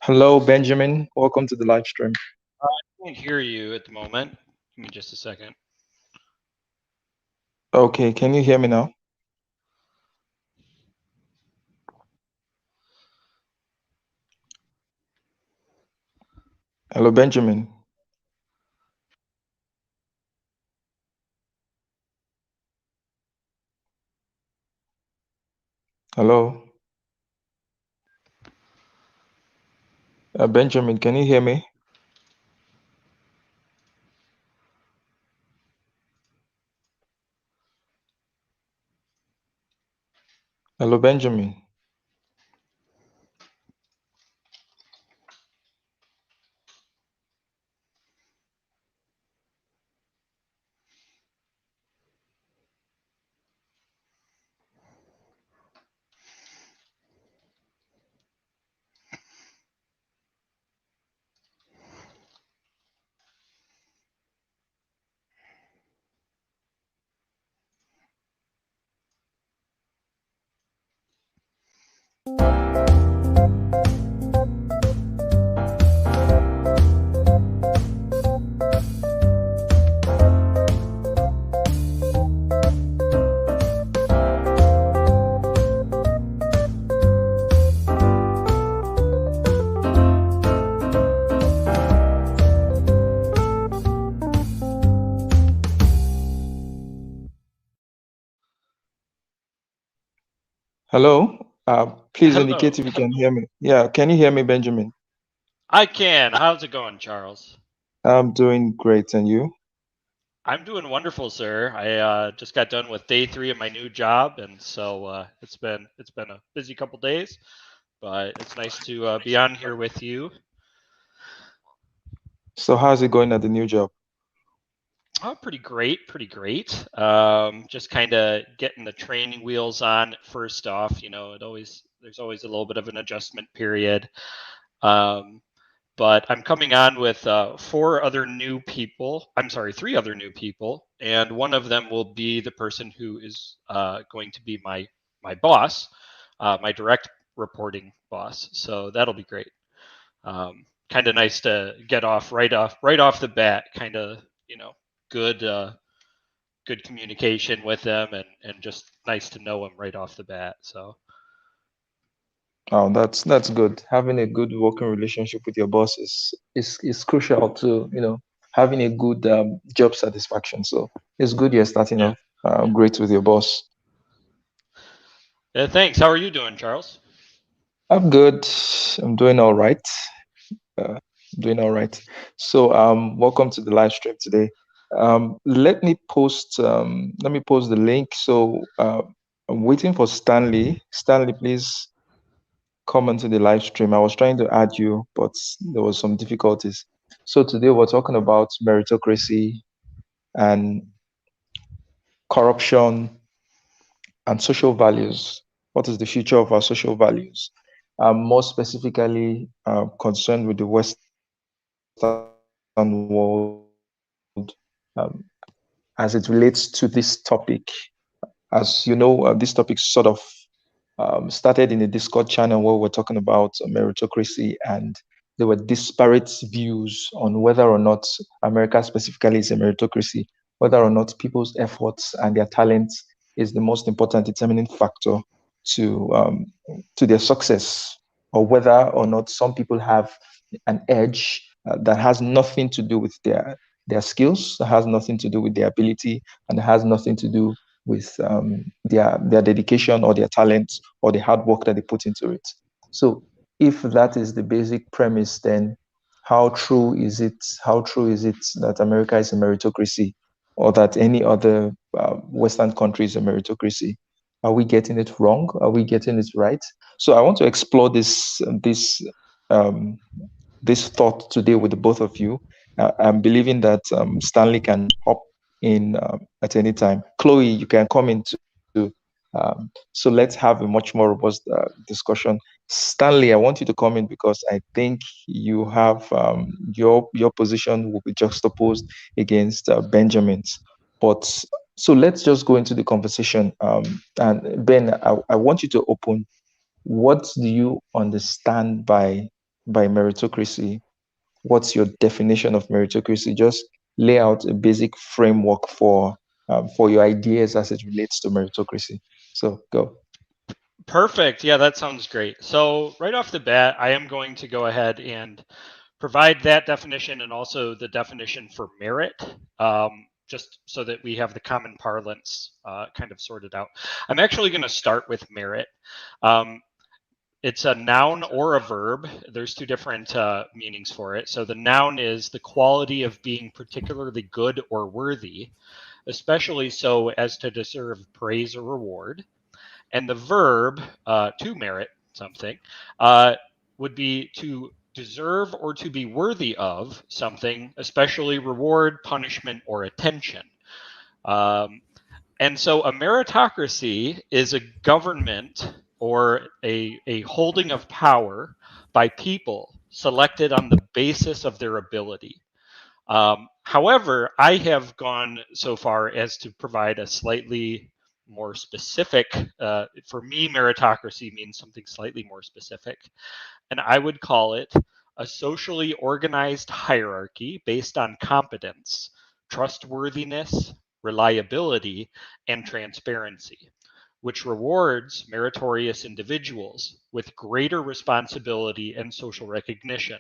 Hello, Benjamin. Welcome to the live stream. I can't hear you at the moment. Give me just a second. Okay, can you hear me now? Hello, Benjamin. Hello, Benjamin. Can you hear me? Hello, Benjamin. Hello. Please Hello. indicate if you can hear me. Yeah, can you hear me, Benjamin? I can. How's it going, Charles? I'm doing great, and you? I'm doing wonderful, sir. I just got done with day 3 of my new job, and so it's been a busy couple days, but it's nice to be on here with you. So, how's it going at the new job? Oh, pretty great, pretty great. Just kind of getting the training wheels on first off. There's always a little bit of an adjustment period. Um, but I'm coming on with 3 other new people, and one of them will be the person who is going to be my boss, my direct reporting boss. So that'll be great. Kind of nice to get right off the bat. Kind of good good communication with them, and just nice to know them right off the bat. So Oh, that's good. Having a good working relationship with your boss is crucial to, having a good job satisfaction. So it's good you're starting yeah, off great with your boss. yeah. Thanks. How are you doing, Charles? I'm good. I'm doing all right. Uh, doing all right. So, welcome to the live stream today. Let me post the link. So, I'm waiting for Stanley. Stanley, please come onto the live stream. I was trying to add you, but there was some difficulties. So today we're talking about meritocracy and corruption and social values. What is the future of our social values? More specifically, concerned with the Western world, as it relates to this topic. As you know, this topic started in a Discord channel where we're talking about meritocracy, and there were disparate views on whether or not America specifically is a meritocracy, whether or not people's efforts and their talents is the most important determining factor to to their success, or whether or not some people have an edge that has nothing to do with their skills, that has nothing to do with their ability, and has nothing to do with their dedication or their talent or the hard work that they put into it. So if that is the basic premise, then how true is it? How true is it that America is a meritocracy, or that any other Western country is a meritocracy? Are we getting it wrong? Are we getting it right? So I want to explore um, this thought today with the both of you. I'm believing that Stanley can hop in at any time. Chloe, you can come into. So let's have a much more robust discussion. Stanley, I want you to come in because I think you have your position will be juxtaposed against Benjamin's. But so let's just go into the conversation. And Ben, I want you to open. What do you understand by by meritocracy? What's your definition of meritocracy? Just lay out a basic framework for your ideas as it relates to meritocracy. So go. Perfect. Yeah, that sounds great. So right off the bat, I am going to go ahead and provide that definition and also the definition for merit, just so that we have the common parlance kind of sorted out. I'm actually going to start with merit. Um, it's a noun or a verb. There's two different meanings for it. So the noun is the quality of being particularly good or worthy, especially so as to deserve praise or reward. And the verb to merit something would be to deserve or to be worthy of something, especially reward, punishment, or attention. Um, and so a meritocracy is a government or a holding of power by people selected on the basis of their ability. However, I have gone so far as to provide a slightly more specific, for me, meritocracy means something slightly more specific, and I would call it a socially organized hierarchy based on competence, trustworthiness, reliability, and transparency, which rewards meritorious individuals with greater responsibility and social recognition.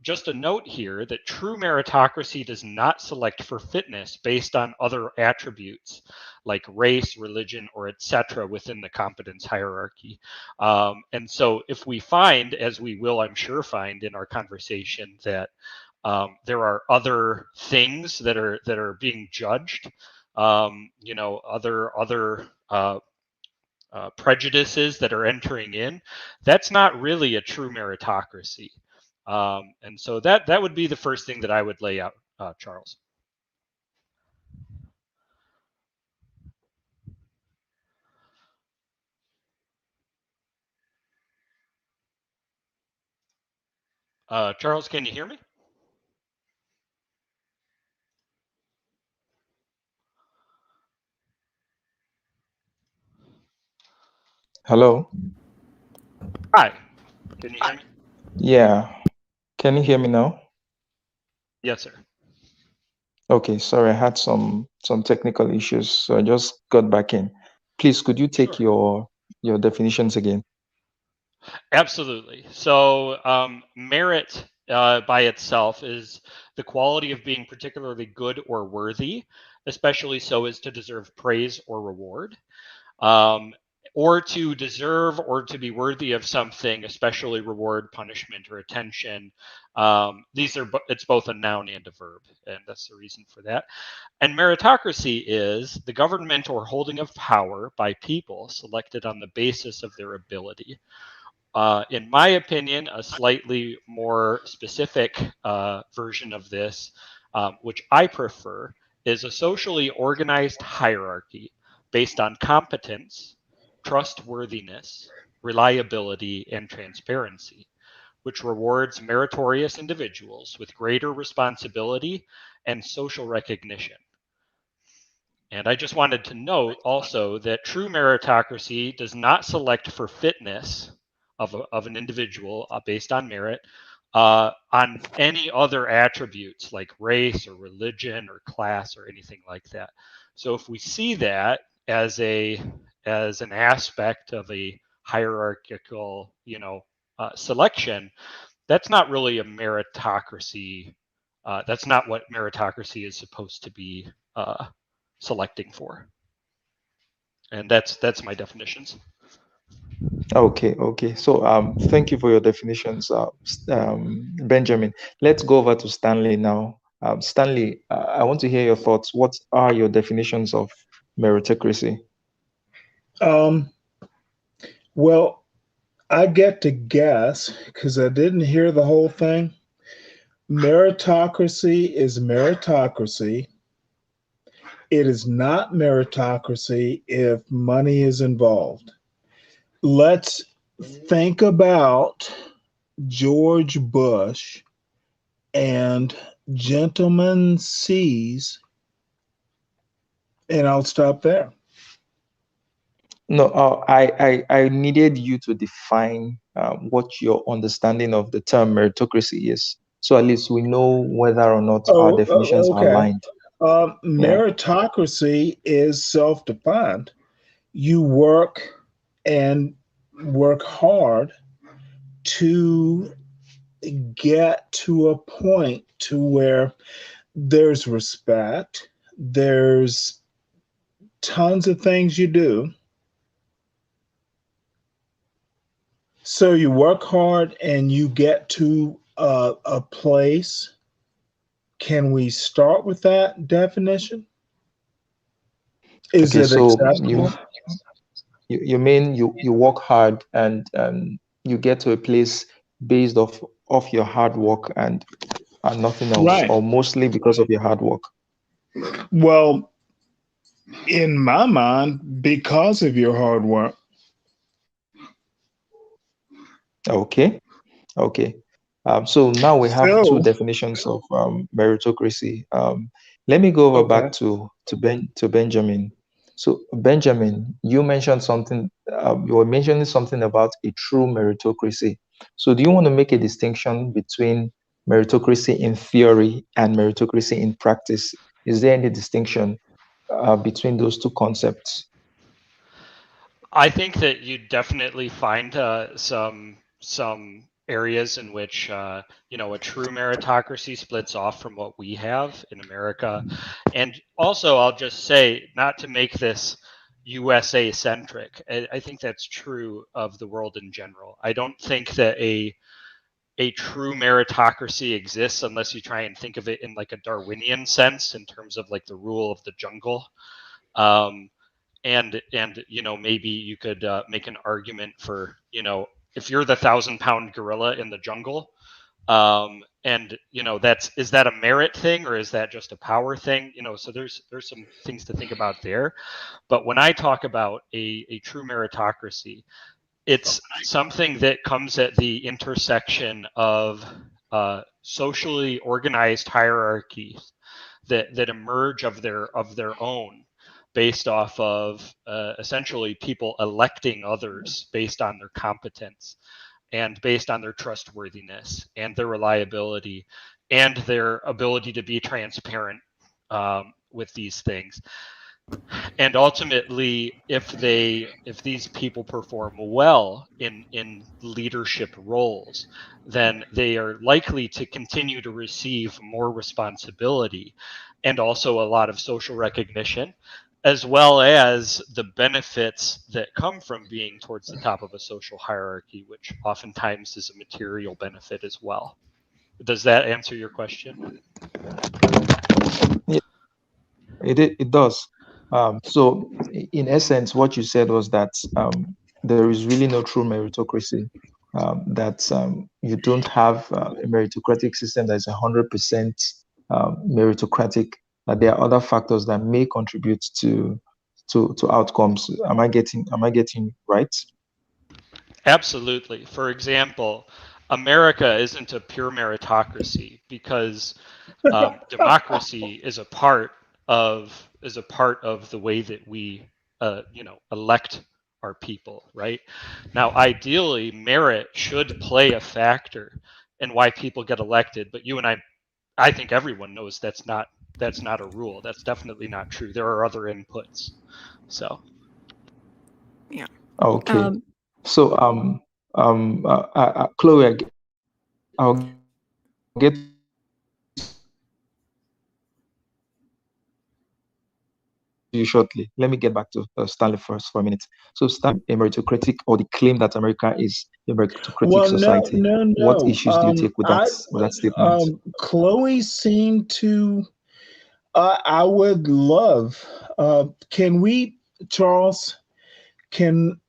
Just a note here that true meritocracy does not select for fitness based on other attributes like race, religion, or etc. within the competence hierarchy. And so, if we find, as we will, I'm sure, find in our conversation, that there are other things that are being judged, other prejudices that are entering in, that's not really a true meritocracy. And so that would be the first thing that I would lay out, Charles. Charles, can you hear me? Hello? Hi, can you hear me? Yeah. Can you hear me now? Yes, sir. Okay, sorry, I had some technical issues, so I just got back in. Please, could you take Sure. your definitions again? Absolutely. So, merit by itself is the quality of being particularly good or worthy, especially so as to deserve praise or reward. um, or to deserve or to be worthy of something, especially reward, punishment, or attention. It's both a noun and a verb, and that's the reason for that. And meritocracy is the government or holding of power by people selected on the basis of their ability. In my opinion, a slightly more specific version of this, which I prefer, is a socially organized hierarchy based on competence, trustworthiness, reliability, and transparency, which rewards meritorious individuals with greater responsibility and social recognition. And I just wanted to note also that true meritocracy does not select for fitness of an individual based on merit on any other attributes like race or religion or class or anything like that. So if we see that as an aspect of a hierarchical, selection, that's not really a meritocracy. That's not what meritocracy is supposed to be selecting for. And that's my definitions. Okay, okay. So thank you for your definitions, Benjamin. Let's go over to Stanley now. Stanley, I want to hear your thoughts. What are your definitions of meritocracy? Um, well, I get to guess because I didn't hear the whole thing. Meritocracy is meritocracy. It is not meritocracy if money is involved. Let's think about George Bush and Gentleman C's, and I'll stop there. No, I needed you to define what your understanding of the term meritocracy is. So at least we know whether or not our definitions are Okay. aligned. Yeah. Meritocracy is self-defined. You work and work hard to get to a point to where there's respect, there's tons of things you do. So you work hard and you get to a place. Can we start with that definition? Is Okay. it So acceptable? you mean you work hard and you get to a place based off your hard work and nothing else, Right. or mostly because of your hard work. Well, in my mind, because of your hard work. Okay. Okay. So now we have two So, definitions of meritocracy. Let me go over back okay. to Benjamin. So Benjamin, you mentioned something. You were mentioning something about a true meritocracy. So do you want to make a distinction between meritocracy in theory and meritocracy in practice? Is there any distinction between those two concepts? I think that you definitely find some areas in which a true meritocracy splits off from what we have in America, and also I'll just say, not to make this USA centric, I think that's true of the world in general. I don't think that a true meritocracy exists unless you try and think of it in like a Darwinian sense, in terms of like the rule of the jungle. Um, and maybe you could make an argument for, if you're the 1,000-pound gorilla in the jungle, and is that a merit thing, or is that just a power thing? So there's some things to think about there. But when I talk about a true meritocracy, it's something that comes at the intersection of socially organized hierarchies that emerge of their own, based off of essentially people electing others based on their competence, and based on their trustworthiness and their reliability and their ability to be transparent with these things. And ultimately, if these people perform well in leadership roles, then they are likely to continue to receive more responsibility, and also a lot of social recognition, as well as the benefits that come from being towards the top of a social hierarchy, which oftentimes is a material benefit as well. Does that answer your question? It does. So, in essence, what you said was that there is really no true meritocracy. That you don't have a meritocratic system that is 100% meritocratic. That there are other factors that may contribute to outcomes. Am I getting right? Absolutely. For example, America isn't a pure meritocracy because democracy is a part of the way that we elect our people, right? Now, ideally, merit should play a factor in why people get elected, but you and I think everyone knows that's not a rule. That's definitely not true. There are other inputs. So Yeah. Okay. So, Chloe, I'll get to you shortly. Let me get back to Stanley first for a minute. So, Stanley, meritocracy is a meritocratic, or the claim that America is a meritocratic society. Well, no, What no, issues do you take no. with that statement? Chloe seemed to. I would love. Can we, Charles? Can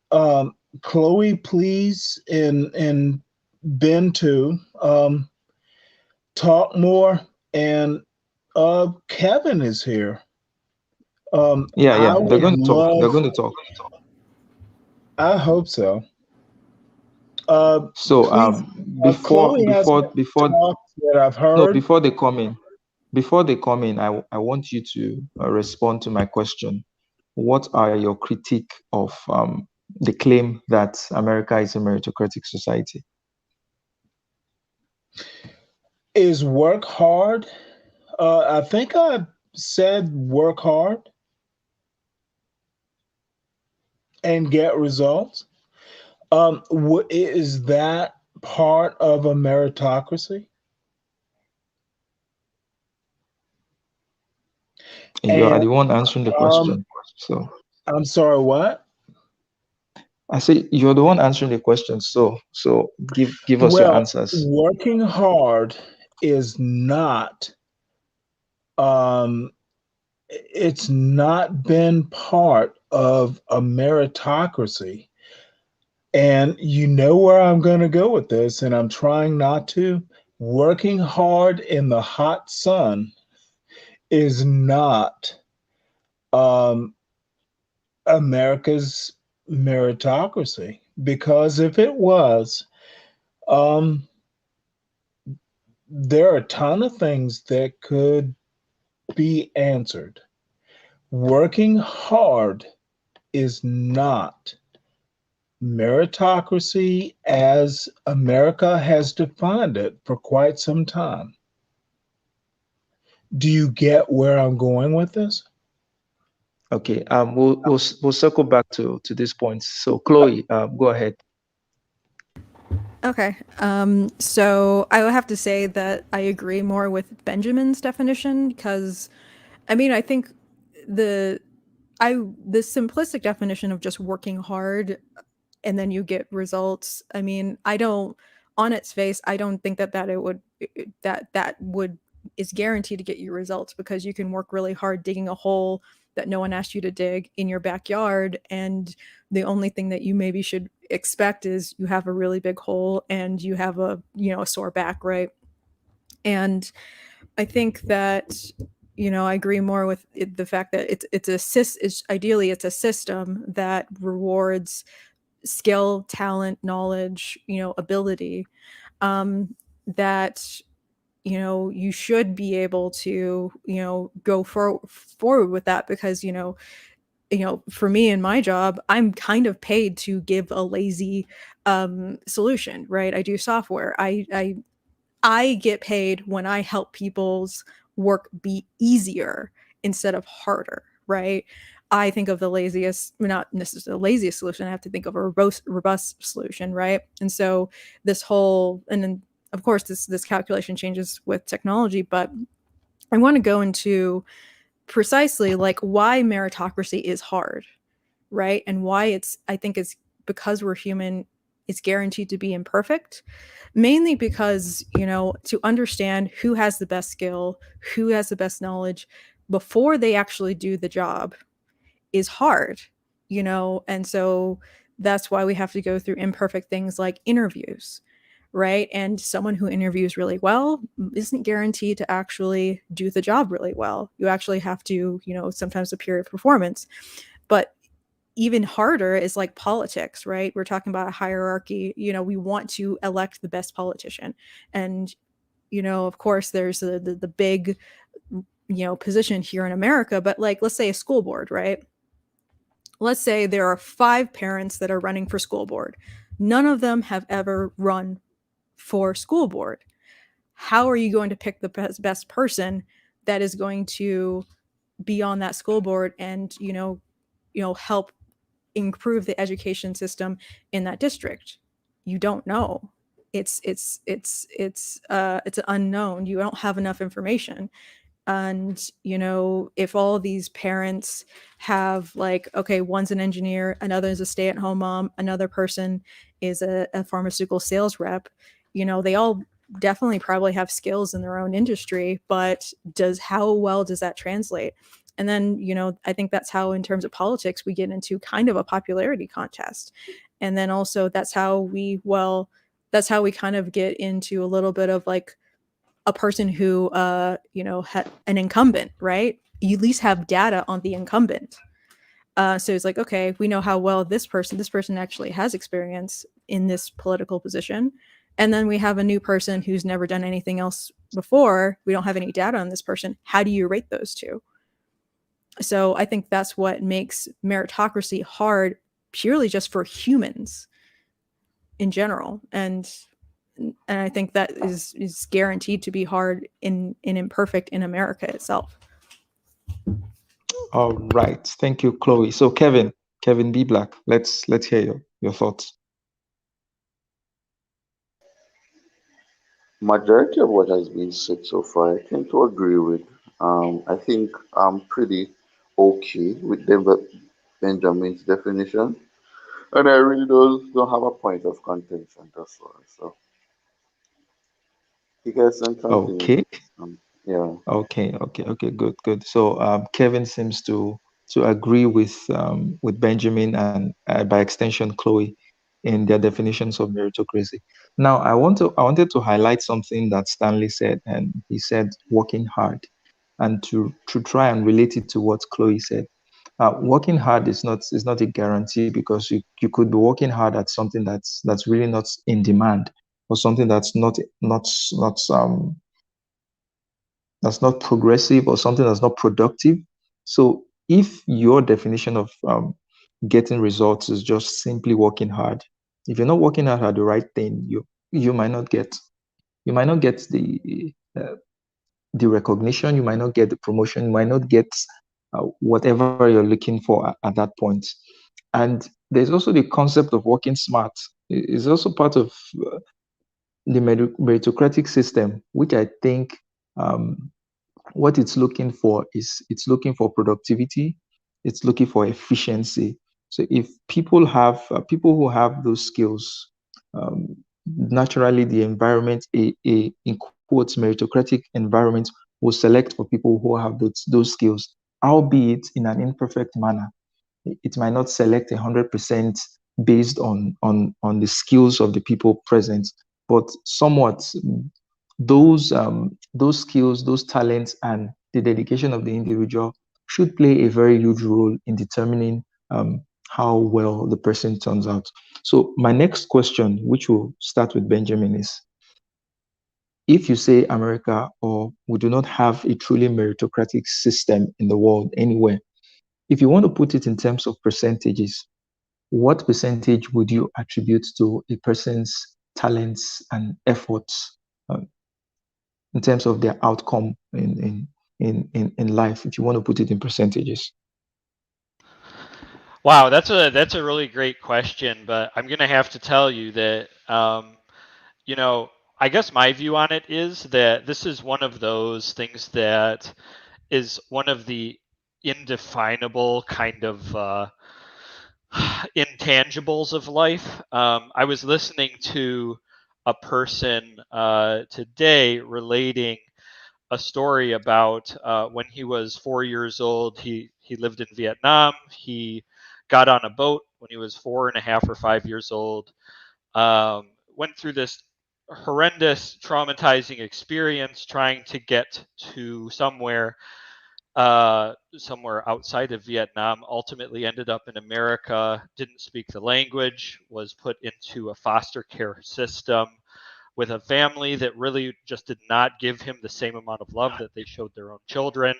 Chloe please and Ben too talk more? And Kevin is here. Yeah, I yeah, they're would going to talk. They're love. going to talk. I hope so. So, Please, before Chloe hasn't before before talked that I've no, heard. before they come in, I want you to respond to my question. what are your critique of the claim that America is a meritocratic society? Is work hard? I think I said work hard and get results. Is that part of a meritocracy? You are And the one answering the question. So I'm sorry, what? I say you're the one answering the question. So give us your Well, answers. working hard is not it's not been part of a meritocracy. And you know where I'm going to go with this, and I'm trying not to. Working hard in the hot sun is not um, America's meritocracy, because if it was, um, there are a ton of things that could be answered. Working hard is not meritocracy as America has defined it for quite some time. Do you get where I'm going with this? Okay. We'll circle back to this point. So Chloe, go ahead. Okay. So I would have to say that I agree more with Benjamin's definition because, I mean, I think the the simplistic definition of just working hard and then you get results. I mean, I don't, on its face, I don't think that that would is guaranteed to get you results because you can work really hard digging a hole that no one asked you to dig in your backyard, and the only thing that you maybe should expect is you have a really big hole and you have a sore back, right? And I think that I agree more with the fact that ideally it's a system that rewards skill, talent, knowledge, ability, that you should be able to go forward with that because for me in my job, I'm kind of paid to give a lazy solution, right? I do software. I get paid when I help people's work be easier instead of harder, right? I think of the laziest, not necessarily the laziest solution. I have to think of a robust solution, right? And so and then of course this calculation changes with technology, but I want to go into precisely like why meritocracy is hard, right? And why I think it's because we're human, it's guaranteed to be imperfect. Mainly because, to understand who has the best skill, who has the best knowledge before they actually do the job is hard, and so that's why we have to go through imperfect things like interviews, right? And someone who interviews really well isn't guaranteed to actually do the job really well. You actually have to, sometimes superior performance. But even harder is like politics, right? We're talking about a hierarchy. We want to elect the best politician. And, of course, there's the big, position here in America, but like, let's say a school board, right? Let's say there are 5 parents that are running for school board. None of them have ever run for school board. How are you going to pick the best person that is going to be on that school board and, help improve the education system in that district? You don't know. It's an unknown. You don't have enough information. And if all these parents have like, okay, one's an engineer, another is a stay-at-home mom, another person is a pharmaceutical sales rep, they all definitely probably have skills in their own industry, but how well does that translate? And then I think that's how, in terms of politics, we get into kind of a popularity contest. And then also that's how we kind of get into a little bit of like a person who had an incumbent, right? You at least have data on the incumbent. So it's like, okay, we know how well this person actually has experience in this political position. And then we have a new person who's never done anything else before. We don't have any data on this person. How do you rate those two? So I think that's what makes meritocracy hard, purely just for humans in general. And I think that is guaranteed to be hard in imperfect in America itself. All right. Thank you, Chloe. So Kevin B. Black, let's hear your thoughts. Majority of what has been said so far, I tend to agree with. I think I'm pretty okay with Benjamin's definition, and I really don't have a point of contention thus far. So you guys can continue. Okay. Yeah. Okay. Good. So Kevin seems to agree with Benjamin and by extension Chloe in their definitions of meritocracy. Now I wanted to highlight something that Stanley said, and he said working hard, and to try and relate it to what Chloe said. Working hard is not a guarantee, because you could be working hard at something that's really not in demand, or something that's not progressive, or something that's not productive. So if your definition of getting results is just simply working hard, if you're not working hard at the right thing, you might not get the recognition, you might not get the promotion, you might not get whatever you're looking for at that point. And there's also the concept of working smart. It's also part of the meritocratic system, which I think what it's looking for is it's looking for productivity, it's looking for efficiency. So if people who have those skills, naturally the environment, a in quotes meritocratic environment, will select for people who have those skills, albeit in an imperfect manner. It might not select 100% based on the skills of the people present, but somewhat those skills, those talents, and the dedication of the individual should play a very huge role in determining how well the person turns out. So my next question, which will start with Benjamin, is: if you say America, or we do not have a truly meritocratic system in the world anywhere, if you want to put it in terms of percentages, what percentage would you attribute to a person's talents and efforts um, in terms of their outcome in life, if you want to put it in percentages? Wow, that's a really great question, but I'm gonna have to tell you that you know, I guess my view on it is that this is one of those things that is one of the indefinable kind of intangibles of life. I was listening to a person today relating a story about when he was 4 years old. He lived in Vietnam. He got on a boat when he was 4.5 or 5 years old. Went through this horrendous, traumatizing experience trying to get to somewhere outside of Vietnam. Ultimately, ended up in America. Didn't speak the language. Was put into a foster care system with a family that really just did not give him the same amount of love that they showed their own children,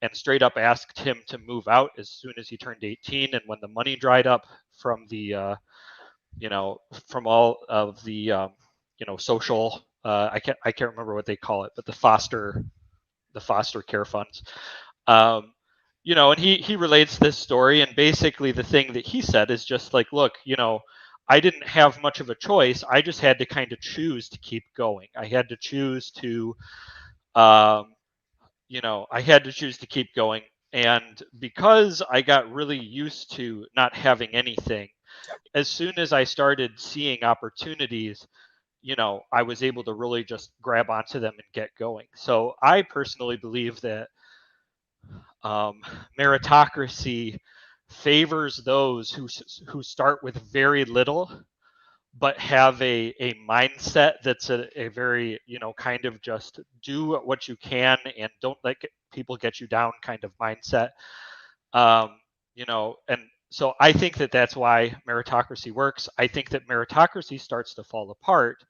and straight up asked him to move out as soon as he turned 18. And when the money dried up from the from all of the social, I can't remember what they call it, but the foster care funds. um, and he relates this story, and basically the thing that he said is just like, look, I didn't have much of a choice. I just had to kind of choose to keep going. I had to choose to um, I had to choose to keep going. And because I got really used to not having anything, as soon as I started seeing opportunities, I was able to really just grab onto them and get going. So I personally believe that um, meritocracy favors those who start with very little, but have a mindset that's a very, kind of just do what you can and don't let people get you down kind of mindset. And so I think that that's why meritocracy works. I think that meritocracy starts to fall apart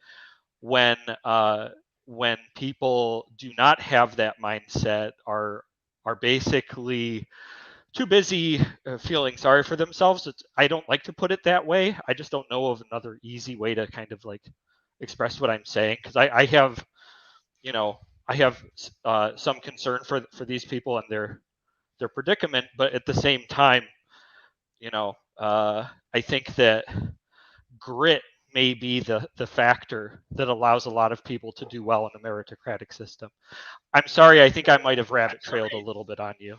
when uh, when people do not have that mindset, are are basically too busy feeling sorry for themselves. I don't like to put it that way. I just don't know of another easy way to kind of like express what I'm saying, because I have, you know, I have some concern for these people and their predicament, but at the same time, you know, I think that grit may be the factor that allows a lot of people to do well in a meritocratic system. I'm sorry, I think I might have rabbit trailed a little bit on you.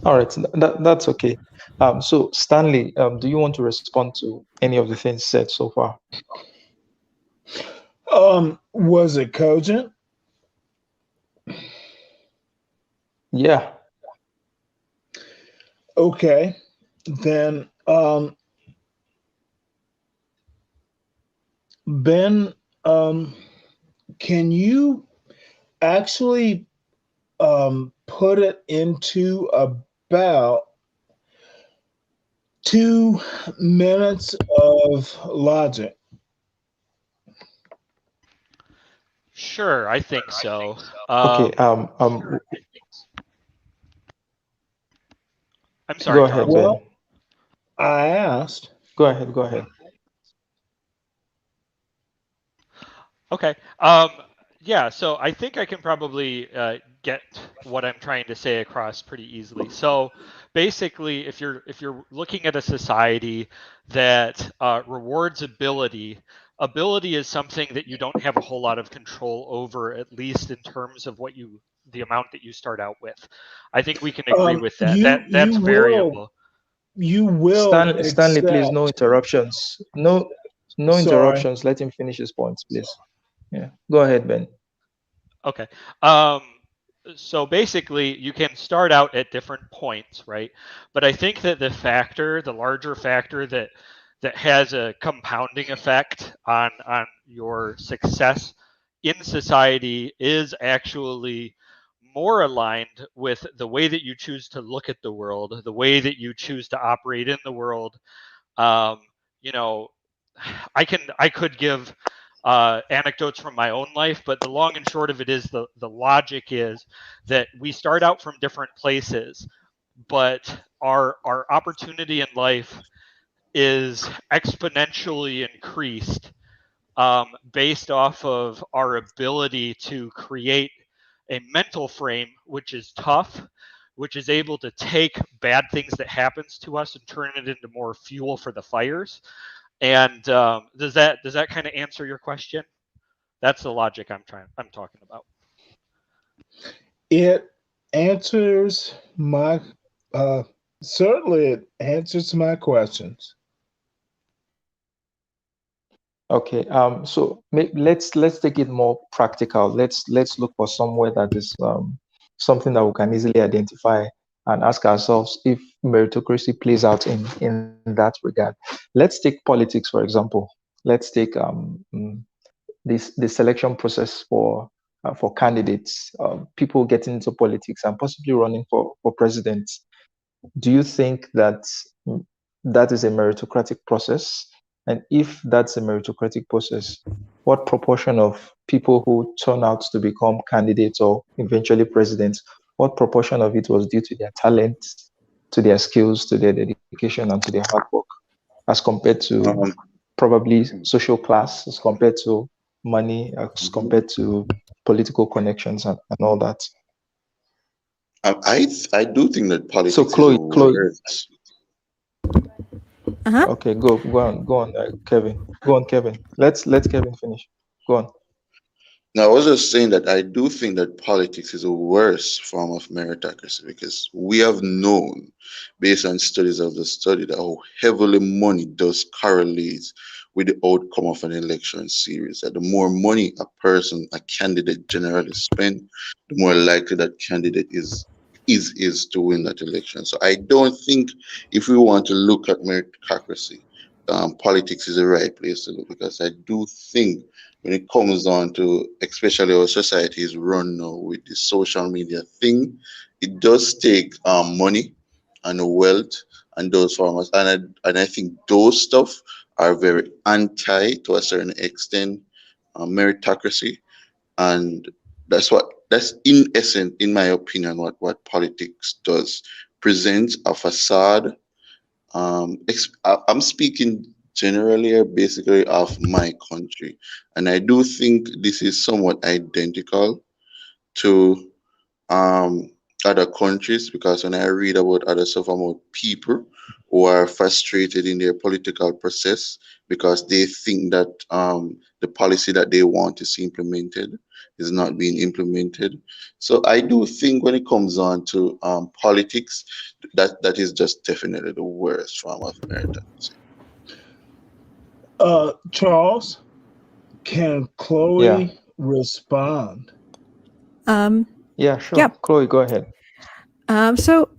All right, that's okay. So Stanley, do you want to respond to any of the things said so far? Was it cogent? Yeah. Okay, then Ben, can you actually put it into about 2 minutes of logic? Sure, I think so. Okay. I'm sorry, Go ahead, Charles. Ben. Well, I asked. Go ahead. Go ahead. Okay. Yeah, so I think I can probably get what I'm trying to say across pretty easily. So basically, if you're looking at a society that rewards ability, ability is something that you don't have a whole lot of control over, at least in terms of the amount that you start out with. I think we can agree with that. That's variable. You will Stanley, please, no accept. interruptions. No Sorry. interruptions. Let him finish his points, please. Yeah. Go ahead, Ben. Okay. So basically, you can start out at different points, right? But I think that the larger factor that has a compounding effect on your success in society is actually more aligned with the way that you choose to look at the world, the way that you choose to operate in the world. Um, you know, I could give anecdotes from my own life, but the long and short of it is the logic is that we start out from different places, but our opportunity in life is exponentially increased based off of our ability to create a mental frame which is tough, which is able to take bad things that happens to us and turn it into more fuel for the fires. And does that kind of answer your question? That's the logic I'm talking about. It answers my uh certainly it answers my questions. Okay. So let's take it more practical. Let's look for somewhere that is something that we can easily identify and ask ourselves if meritocracy plays out in that regard. Let's take politics, for example. Let's take this the selection process for candidates, people getting into politics and possibly running for president. Do you think that that is a meritocratic process? And if that's a meritocratic process, what proportion of people who turn out to become candidates or eventually presidents, what proportion of it was due to their talent, to their skills, to their dedication, and to their hard work, as compared to Um, probably social class, as compared to money, as mhm. compared to political connections and all that? I do think that So politics is a Chloe, word. Uh-huh. okay, go on, Kevin. Go on, Kevin. Let Kevin finish. Go on. Now, I was just saying that I do think that politics is a worse form of meritocracy because we have known, based on studies of the study, that how heavily money does correlate with the outcome of an election series. That the more money a candidate generally spend, the more likely that candidate is to win that election. So I don't think if we want to look at meritocracy, politics is the right place to look because I do think when it comes down to especially our society is run now with the social media thing, it does take money and wealth and those forms, and I think those stuff are very anti to a certain extent meritocracy, and that's what that's in essence, in my opinion, what politics does. Presents a facade. I'm speaking generally, basically, of my country, and I do think this is somewhat identical to um, other countries, because when I read about other stuff about people who are frustrated in their political process because they think that the policy that they want to see implemented is not being implemented. So I do think when it comes on to politics, that is just definitely the worst form of meritocracy. Charles, can Yeah. Chloe respond? Um, Yeah, yeah. sure. Chloe, go ahead. So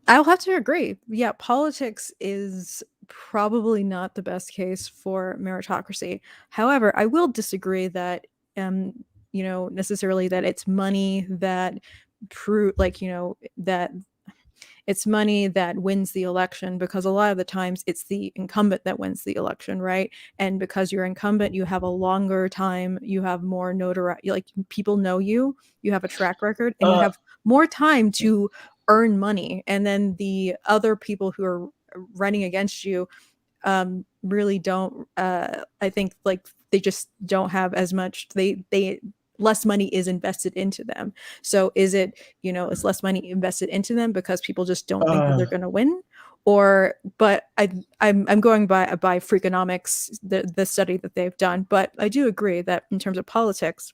I'll have to agree. Yeah, politics is probably not the best case for meritocracy. However, I will disagree that necessarily that it's money that that it's money that wins the election, because a lot of the times it's the incumbent that wins the election, right? And because you're incumbent, you have a longer time, you have more notoriety, like people know you, you have a track record, and you Uh, have more time to earn money. And then the other people who are running against you really don't I think like they just don't have as much, they less money is invested into them. So is it, is less money invested into them because people just don't think that uh, they're going to win? Or but I'm going by Freakonomics, the study that they've done, but I do agree that in terms of politics,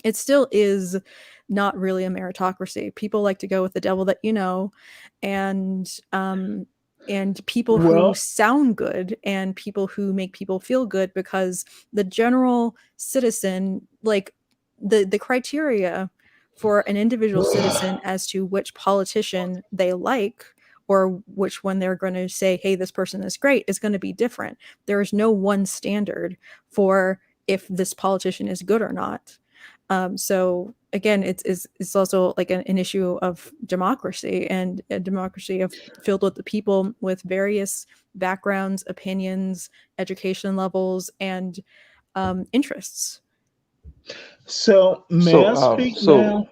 it still is not really a meritocracy. People like to go with the devil that you know, and people who well, sound good and people who make people feel good, because the general citizen, like the criteria for an individual citizen as to which politician they like, or which one they're going to say, hey, this person is great, is going to be different. There is no one standard for if this politician is good or not. So again, it's also like an issue of democracy, and a democracy filled with the people with various backgrounds, opinions, education levels, and interests. so may I speak So now?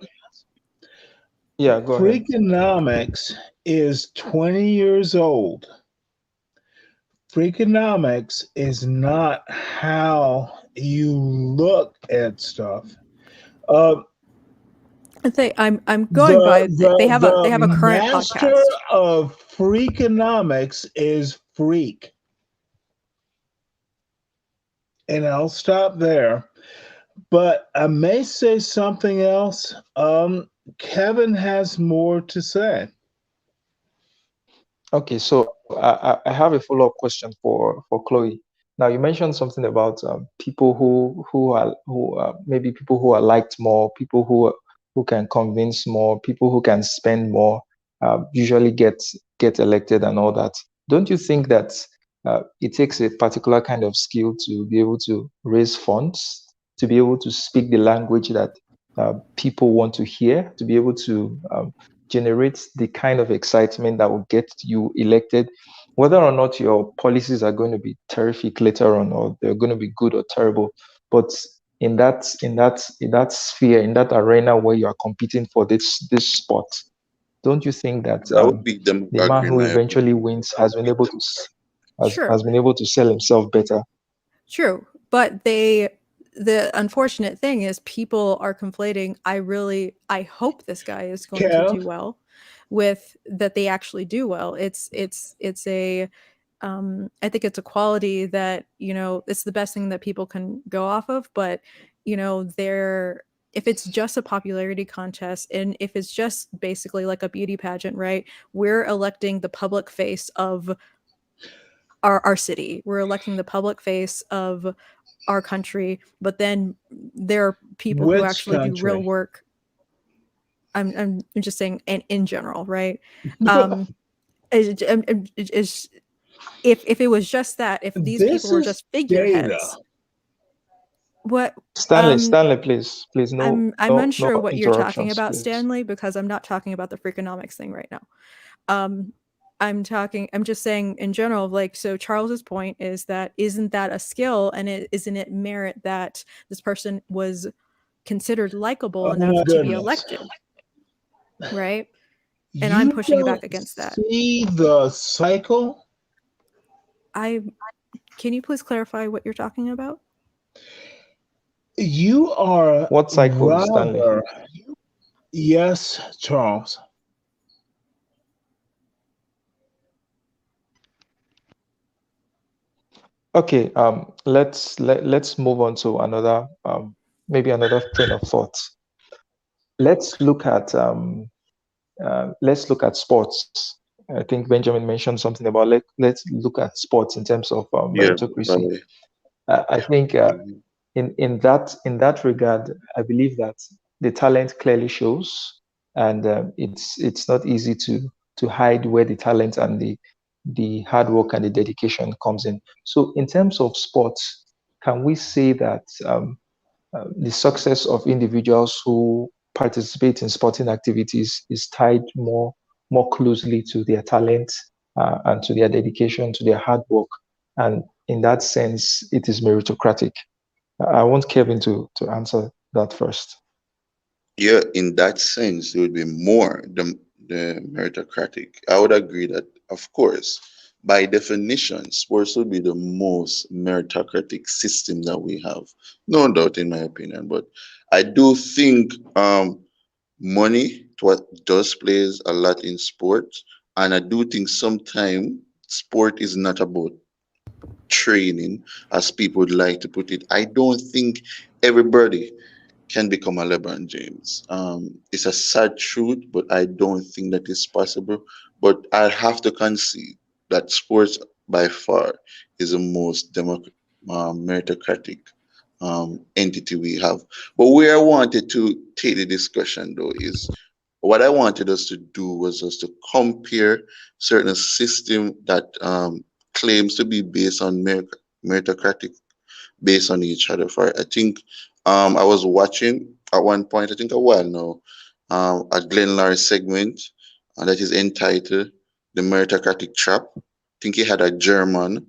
yeah, go ahead. Freakonomics is 20 years old. Freakonomics is not how you look at stuff. Uh, I'm going the by, they have the a current master podcast. of Freakonomics is Freak, and I'll stop there. But I may say something else. Kevin has more to say. Okay, so I have a follow-up question for Chloe. Now you mentioned something about people who maybe people who are liked more, people who can convince more, people who can spend more, usually get elected and all that. Don't you think that it takes a particular kind of skill to be able to raise funds, to be able to speak the language that people want to hear, to be able to generates the kind of excitement that will get you elected, whether or not your policies are going to be terrific later on, or they're going to be good or terrible. But in that sphere, in that arena where you are competing for this spot, don't you think that That would be the man demagoguery, in who my eventually opinion. wins has been able to Sure. has been able to sell himself better? True, but the unfortunate thing is people are conflating, I hope this guy is going to do Kev, well, with that they actually do well. It's a I think it's a quality that, it's the best thing that people can go off of, but they're if it's just a popularity contest, and if it's just basically like a beauty pageant, right? We're electing the public face of our city. We're electing the public face of our country, but then there are people who which actually do real country? work. I'm just saying, and in general, right? Um, is if it was just that, if these people This were is just data. figureheads, what Stanley, um Stanley, please, no, I'm no, no unsure what you're talking interruptions, about, please. Stanley, because I'm not talking about the Freakonomics thing right now. Um, I'm just saying in general, like, so Charles's point is that isn't that a skill, and isn't it merit that this person was considered likable Oh my enough to be goodness. elected, right? And I'm You pushing back don't against that. see the cycle? I Can you please clarify what you're talking about? You are What cycle, Stanley? rather, yes, Charles. Okay, let's move on to another maybe another train of thought. Let's look at sports. I think Benjamin mentioned something about let's look at sports in terms of Yeah, meritocracy. right. I think Mhm. in that regard, I believe that the talent clearly shows, and it's not easy to hide where the talent and the hard work and the dedication comes in. So, in terms of sports, can we say that the success of individuals who participate in sporting activities is tied more closely to their talent and to their dedication, to their hard work, and in that sense, it is meritocratic. I want Kevin to answer that first. Yeah, in that sense, it would be more the meritocratic. I would agree that, of course, by definition, sports would be the most meritocratic system that we have. No doubt, in my opinion. But I do think money does plays a lot in sport, and I do think sometimes sport is not about training, as people would like to put it. I don't think everybody can become a LeBron James. It's a sad truth, but I don't think that is possible. But I have to concede that sports by far is the most meritocratic entity we have. But where I wanted to take the discussion though is what I wanted us to do was just to compare certain system that claims to be based on meritocratic based on each other. For I think I was watching at one point, I think a while now, a Glenn Larry segment that is entitled "The Meritocratic Trap." I think he had a German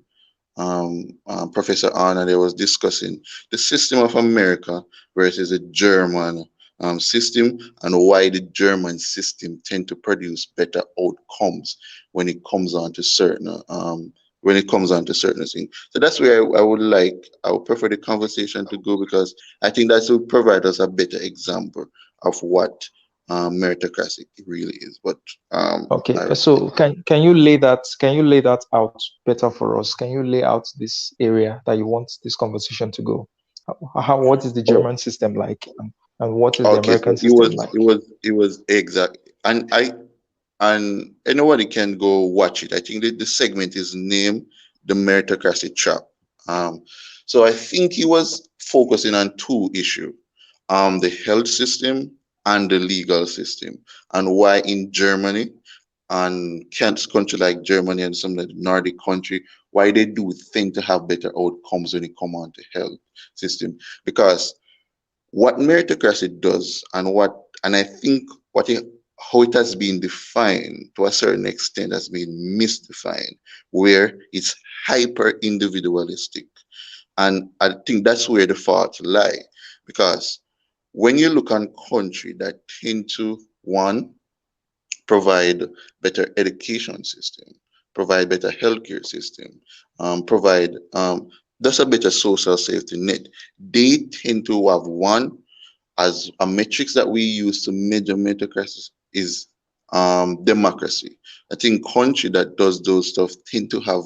Professor on, and they was discussing the system of America versus the German system, and why the German system tend to produce better outcomes when it comes on to certain things. So that's where I would prefer the conversation to go, because I think that will provide us a better example of what meritocracy really is. But Okay, I rest my so can you lay that out better for us? Can you lay out this area that you want this conversation to go? What is the case. German system like, and what is the Okay, so American system like? it was exact, and anybody can go watch it. I think the segment is named "The Meritocracy Trap." Um, so I think he was focusing on two issues: the health system and the legal system, and why in Germany and country like Germany and some of the Nordic country, why they do tend to have better outcomes when it come on to health system. Because what meritocracy does, and I think how it has been defined to a certain extent has been misdefined, where it's hyper individualistic. And I think that's where the fault lie. Because when you look on country that tend to, one, provide better education system, provide better healthcare system, provide just a better social safety net, they tend to have, one, as a metrics that we use to measure meritocracy is democracy. I think country that does those stuff tend to have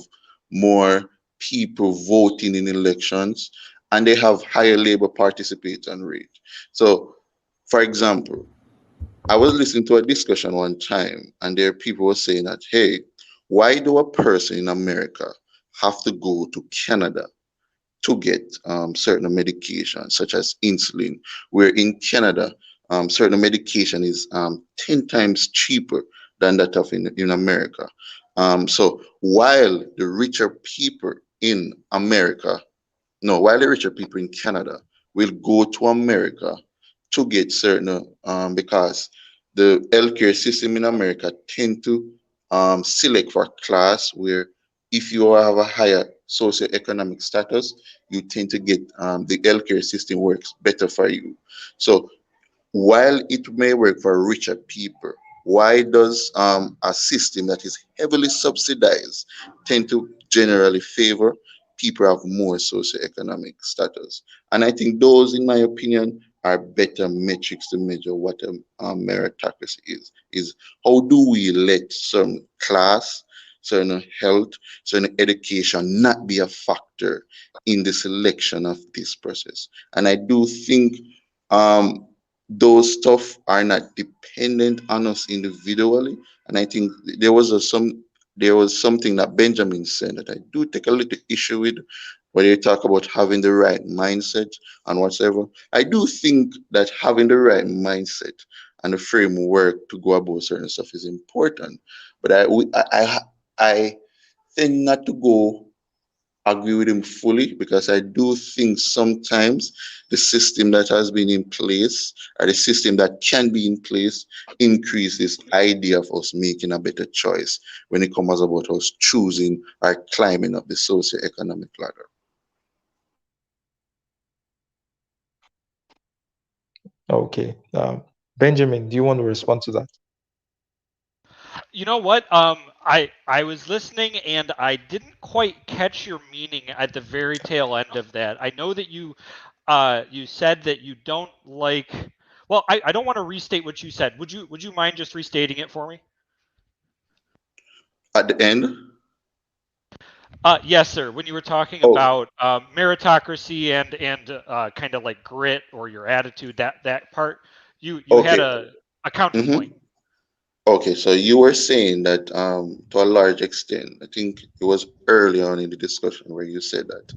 more people voting in elections, and they have higher labor participation rate. So, for example, I was listening to a discussion one time, and there people were saying that, hey, why do a person in America have to go to Canada to get certain medication, such as insulin, where in Canada, certain medication is 10 times cheaper than that of in America. So while the richer people in America, no, while the richer people in Canada will go to America to get certain, because the healthcare system in America tend to select for class where if you have a higher socioeconomic status, you tend to get the healthcare system works better for you. So while it may work for richer people, why does a system that is heavily subsidized tend to generally favor people who have more socioeconomic status? And I think those, in my opinion, are better metrics to measure what a meritocracy is. Is how do we let some class, certain health, certain education not be a factor in the selection of this process? And I do think um, those stuff are not dependent on us individually. And I think there was something that Benjamin said that I do take a little issue with, when you talk about having the right mindset and whatever. I do think that having the right mindset and the framework to go about certain stuff is important. But I tend not to go agree with him fully, because I do think sometimes the system that has been in place, or the system that can be in place, increases idea of us making a better choice when it comes about us choosing or climbing up the socioeconomic ladder. Okay. Benjamin, do you want to respond to that? You know what? I was listening and I didn't quite catch your meaning at the very tail end of that. I know that you said that you don't like. Well, I don't want to restate what you said. Would you mind just restating it for me? At the end, Yes, sir. When you were talking oh, about meritocracy and kind of like grit or your attitude, that part, you had okay. a counterpoint. Mm-hmm. Okay, so you were saying that to a large extent, I think it was early on in the discussion where you said that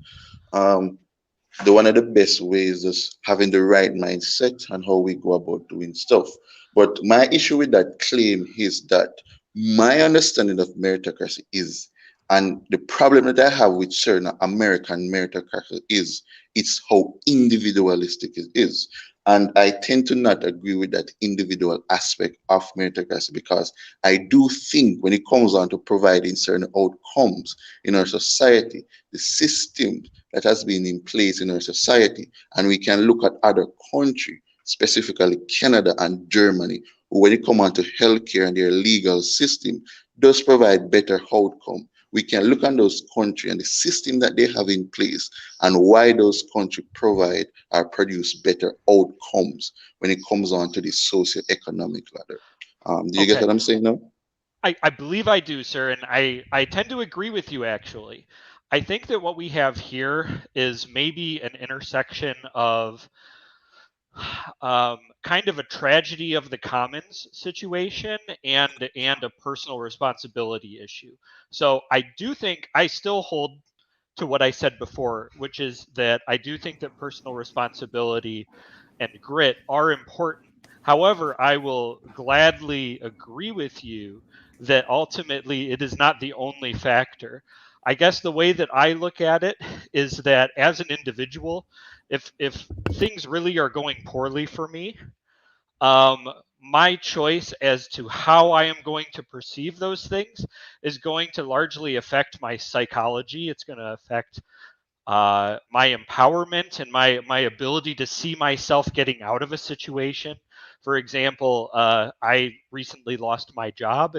the one of the best ways is having the right mindset and how we go about doing stuff. But my issue with that claim is that my understanding of meritocracy is, and the problem that I have with certain American meritocracy is, it's how individualistic it is. And I tend to not agree with that individual aspect of meritocracy, because I do think when it comes down to providing certain outcomes in our society, the system that has been in place in our society, and we can look at other countries, specifically Canada and Germany, who, when it comes on to healthcare and their legal system, does provide better outcome. We can look at those countries and the system that they have in place, and why those countries provide or produce better outcomes when it comes on to the socio-economic ladder. Do you get Okay. what I'm saying now? I believe I do, sir, and I tend to agree with you actually. I think that what we have here is maybe an intersection of kind of a tragedy of the commons situation and a personal responsibility issue. So I do think I still hold to what I said before, which is that I do think that personal responsibility and grit are important. However, I will gladly agree with you that ultimately it is not the only factor. I guess the way that I look at it is that as an individual, if things really are going poorly for me, um, my choice as to how I am going to perceive those things is going to largely affect my psychology. It's going to affect my empowerment and my ability to see myself getting out of a situation. For example, I recently lost my job,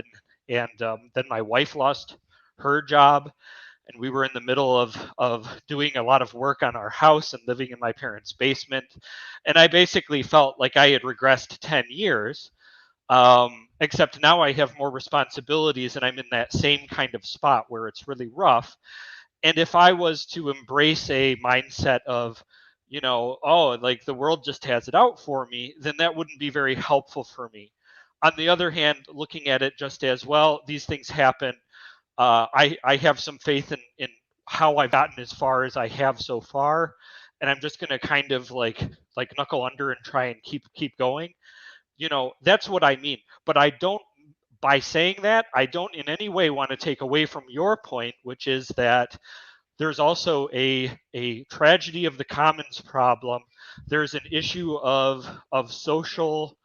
and then my wife lost her job, and we were in the middle of doing a lot of work on our house and living in my parents' basement, and I basically felt like I had regressed 10 years. Except now I have more responsibilities and I'm in that same kind of spot where it's really rough. And if I was to embrace a mindset of, oh, like the world just has it out for me, then that wouldn't be very helpful for me. On the other hand, looking at it just as well, these things happen. I have some faith in how I've gotten as far as I have so far, and I'm just gonna kind of like knuckle under and try and keep going. That's what I mean. But I don't. By saying that, I don't in any way want to take away from your point, which is that there's also a tragedy of the commons problem. There's an issue of social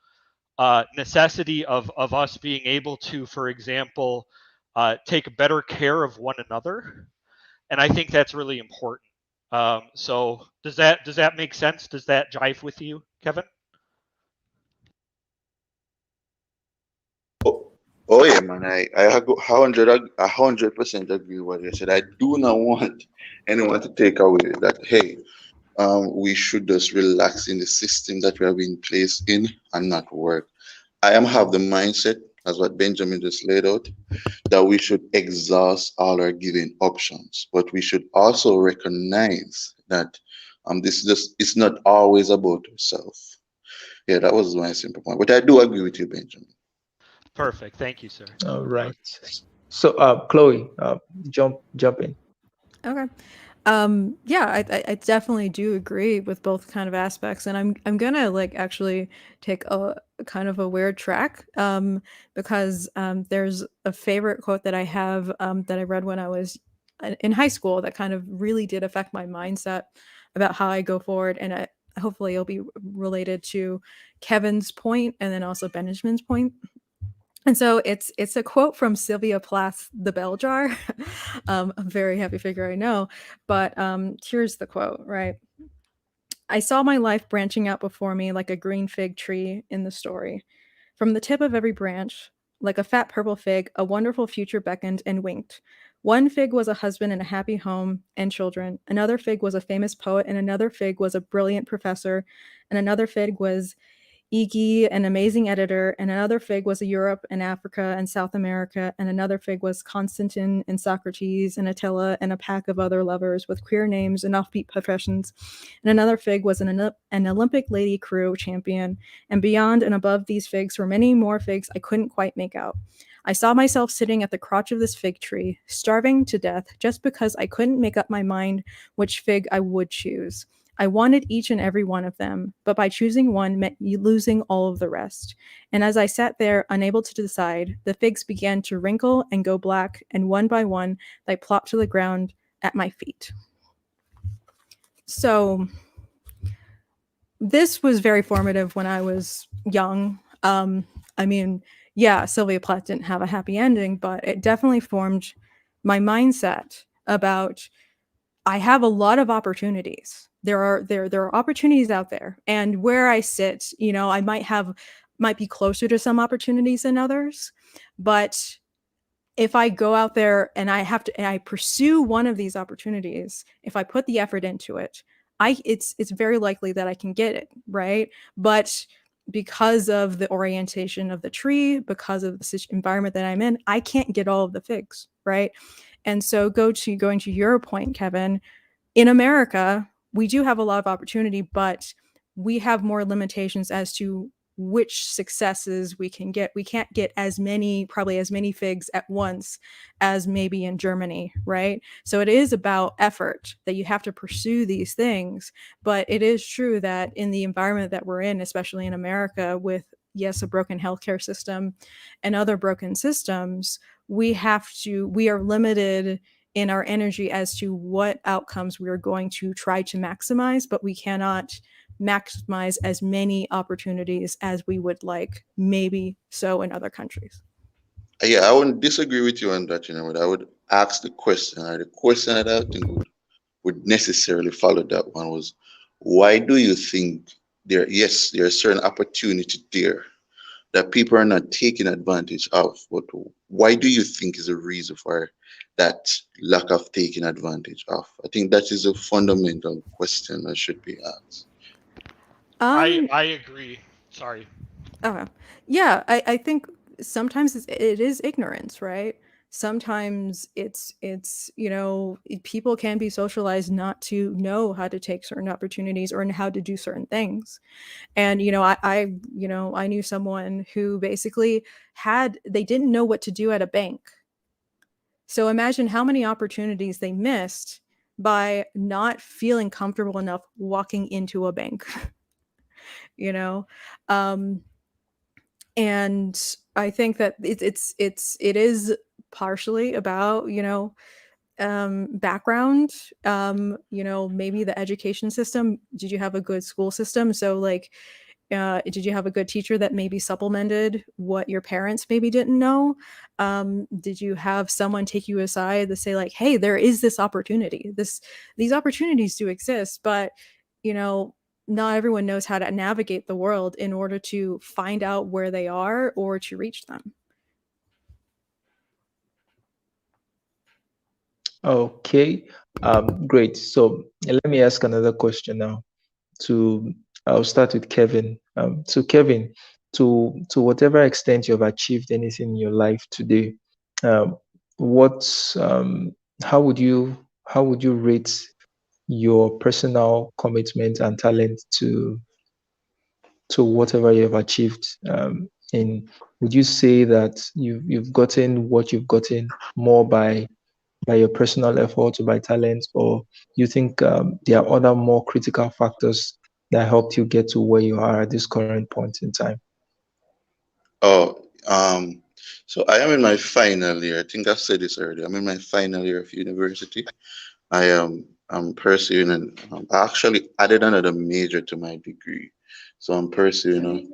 necessity of us being able to, for example, take better care of one another. and I think that's really important. So does that make sense? Does that jive with you, Kevin? Oh yeah, man. I 100% agree with what you said. I do not want anyone to take away that hey, we should just relax in the system that we have been placed in and not work. I am have the mindset, as what Benjamin just laid out, that we should exhaust all our given options, but we should also recognize that this is just it's not always about yourself. Yeah, that was my simple point. But I do agree with you, Benjamin. Perfect. Thank you, sir. All right. So, Chloe, jump in. Okay. Yeah, I definitely do agree with both kind of aspects, and I'm gonna like actually take a kind of a weird track, because there's a favorite quote that I have, that I read when I was in high school that kind of really did affect my mindset about how I go forward, and hopefully it'll be related to Kevin's point and then also Benjamin's point. And so it's a quote from Sylvia Plath's The Bell Jar. A very heavy figure, I know, but here's the quote, right? I saw my life branching out before me like a green fig tree in the story. From the tip of every branch, like a fat purple fig, a wonderful future beckoned and winked. One fig was a husband and a happy home and children. Another fig was a famous poet, and another fig was a brilliant professor, and another fig was Iggy, an amazing editor, and another fig was Europe and Africa and South America, and another fig was Constantine and Socrates and Attila and a pack of other lovers with queer names and offbeat professions, and another fig was an Olympic lady crew champion, and beyond and above these figs were many more figs I couldn't quite make out. I saw myself sitting at the crotch of this fig tree, starving to death just because I couldn't make up my mind which fig I would choose. I wanted each and every one of them, but by choosing one meant losing all of the rest. And as I sat there, unable to decide, the figs began to wrinkle and go black, and one by one, they plopped to the ground at my feet. So, this was very formative when I was young. I mean, yeah, Sylvia Plath didn't have a happy ending, but it definitely formed my mindset about I have a lot of opportunities. There are opportunities out there, and where I sit, I might be closer to some opportunities than others, but if I go out there and I pursue one of these opportunities, if I put the effort into it, it's very likely that I can get it, right? But because of the orientation of the tree, because of the environment that I'm in, I can't get all of the figs, right? And so going to your point, Kevin, in America, we do have a lot of opportunity, but we have more limitations as to which successes we can get. We can't get probably as many figs at once as maybe in Germany, right? So it is about effort that you have to pursue these things. But it is true that in the environment that we're in, especially in America, with, yes, a broken healthcare system and other broken systems, we are limited in our energy as to what outcomes we are going to try to maximize, but we cannot maximize as many opportunities as we would like, maybe so in other countries. Yeah, I wouldn't disagree with you on that, but I would ask the question, or the question that I think would necessarily follow that one was, why do you think there are certain opportunity there that people are not taking advantage of, but why do you think is a reason for that lack of taking advantage of? I think that is a fundamental question that should be asked. I agree. Sorry. Okay. Yeah, I think sometimes it is ignorance, right? Sometimes it's people can be socialized not to know how to take certain opportunities or how to do certain things. And I knew someone who basically they didn't know what to do at a bank. So imagine how many opportunities they missed by not feeling comfortable enough walking into a bank. you know um and I think that it is partially about background, maybe the education system. Did you have a good school system? So like Did you have a good teacher that maybe supplemented what your parents maybe didn't know? Did you have someone take you aside to say like, hey, there is this opportunity, these opportunities do exist, but you know, not everyone knows how to navigate the world in order to find out where they are or to reach them. Okay, great. So let me ask another question now. To I'll start with Kevin. So Kevin, to whatever extent you've achieved anything in your life today, um, what how would you rate your personal commitment and talent to whatever you've achieved? In Would you say that you've gotten what you've gotten more by your personal effort or by talent, or you think there are other more critical factors that helped you get to where you are at this current point in time? Oh, so I am in my final year. I think I've said this earlier. I'm in my final year of university. I'm pursuing and I actually added another major to my degree. So I'm pursuing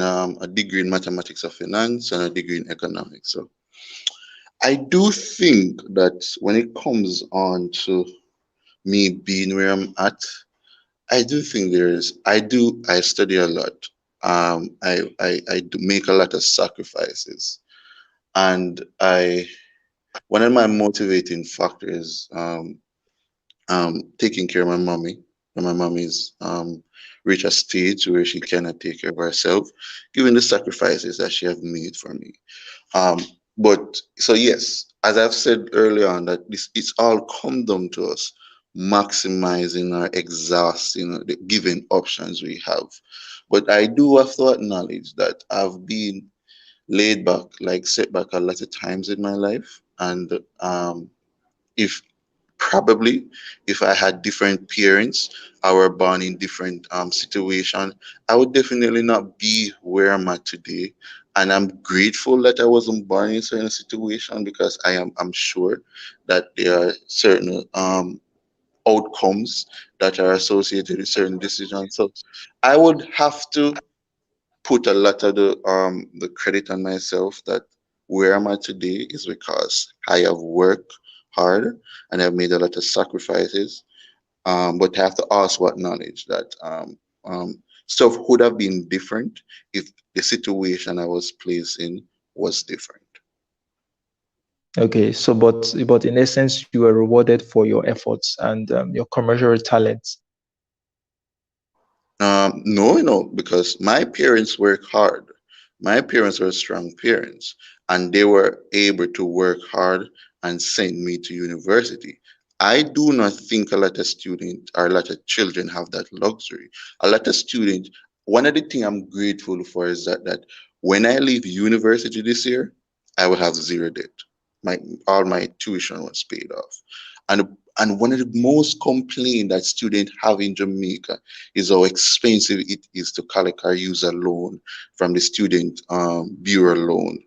a degree in mathematics of finance and a degree in economics. So I do think that when it comes on to me being where I'm at, I do think I study a lot. I do make a lot of sacrifices. And one of my motivating factors, taking care of my mommy. When my mom is reach a stage where she cannot take care of herself, given the sacrifices that she have made for me. Um, but so yes, as I've said earlier on, that this it's all come down to us maximizing or exhausting the given options we have. But I do have to acknowledge that I've been laid back, like set back a lot of times in my life, and if probably if I had different parents, I were born in different situation, I would definitely not be where I'm at today. And I'm grateful that I wasn't born in certain situation because I'm sure that there are certain outcomes that are associated with certain decisions. So I would have to put a lot of the credit on myself that where I'm at today is because I have worked hard and I've made a lot of sacrifices. But I have to also acknowledge that stuff would have been different if the situation I was placed in was different. Okay, so but in essence, you were rewarded for your efforts and your commercial talents. No, because my parents work hard. My parents were strong parents, and they were able to work hard and send me to university. I do not think a lot of students or a lot of children have that luxury. A lot of students, one of the things I'm grateful for is that when I leave university this year, I will have zero debt. My all my tuition was paid off. And one of the most complaint that students have in Jamaica is how expensive it is to collect or use a loan from the student bureau loan.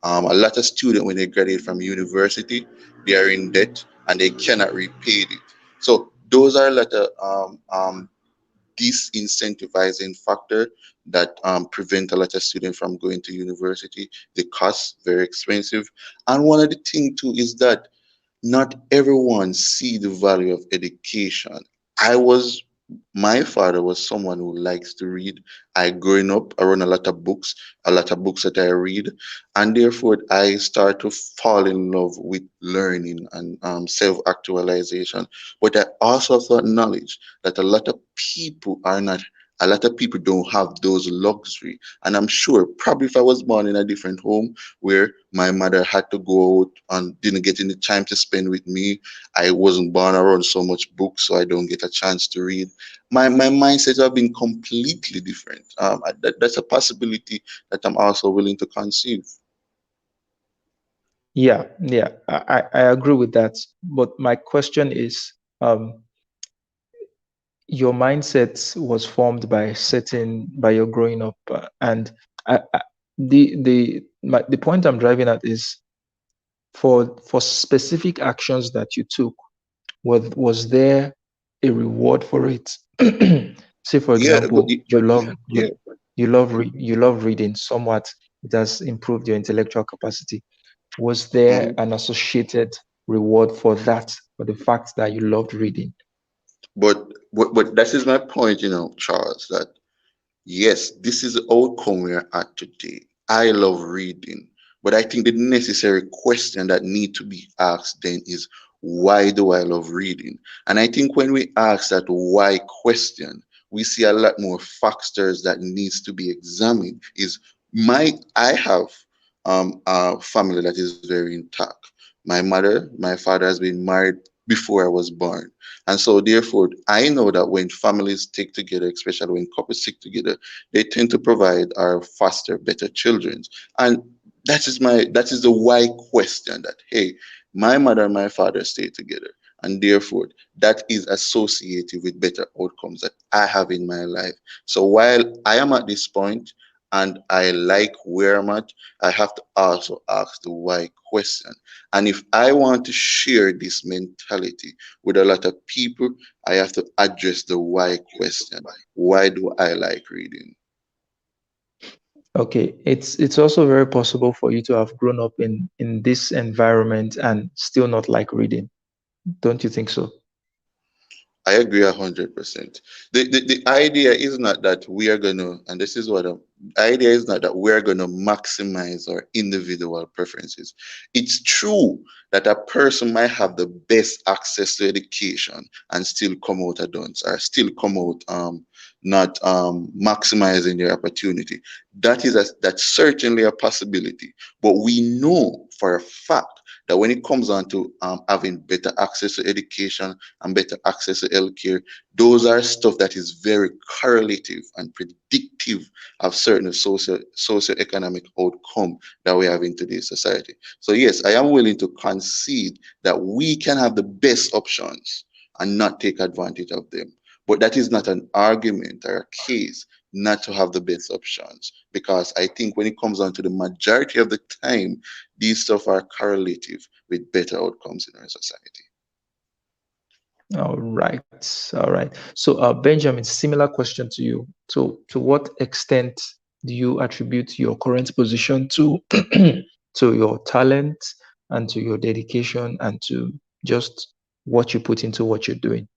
A lot of students, when they graduate from university, they are in debt and they cannot repay it. So those are a lot of disincentivizing factor that prevent a lot of students from going to university. The cost very expensive, and one of the thing too is that not everyone see the value of education. I was My father was someone who likes to read. I growing up around a lot of books that I read, and therefore I start to fall in love with learning and self-actualization. But I also have to acknowledge that a lot of people don't have those luxury. And I'm sure probably if I was born in a different home where my mother had to go out and didn't get any time to spend with me, I wasn't born around so much books, so I don't get a chance to read. My mindset have been completely different. That's a possibility that I'm also willing to conceive. Yeah, I agree with that. But my question is, your mindset was formed by your growing up, and the point I'm driving at is for specific actions that you took Was there a reward for it? Say, for Yeah, example, yeah. you love reading somewhat. It has improved your intellectual capacity. Was there Mhm. an associated reward for that, for the fact that you loved reading? But that is my point, Charles, that yes, this is the outcome we are at today. I love reading, but I think the necessary question that need to be asked then is, why do I love reading? And I think when we ask that why question, we see a lot more factors that needs to be examined. Is I have a family that is very intact. My father has been married before I was born. And so, therefore, I know that when families stick together, especially when couples stick together, they tend to provide or foster better children. And that is the why question that, hey, my mother and my father stay together. And therefore, that is associated with better outcomes that I have in my life. So while I am at this point and I like where I'm at, I have to also ask the why question. And if I want to share this mentality with a lot of people, I have to address the why question. Why do I like reading? Okay, it's also very possible for you to have grown up in this environment and still not like reading. Don't you think so? I agree 100%. The idea is not that we are gonna, and this is what the idea is not that we are gonna maximize our individual preferences. It's true that a person might have the best access to education and still come out adults or still come out not maximizing their opportunity. That's certainly a possibility. But we know for a fact that when it comes on to having better access to education and better access to healthcare, those are stuff that is very correlative and predictive of certain socioeconomic outcome that we have in today's society. So yes, I am willing to concede that we can have the best options and not take advantage of them. But that is not an argument or a case not to have the best options, because I think when it comes down to the majority of the time, these stuff are correlative with better outcomes in our society. All right, all right. So, Benjamin, similar question to you. So, to what extent do you attribute your current position to to your talent and to your dedication and to just what you put into what you're doing?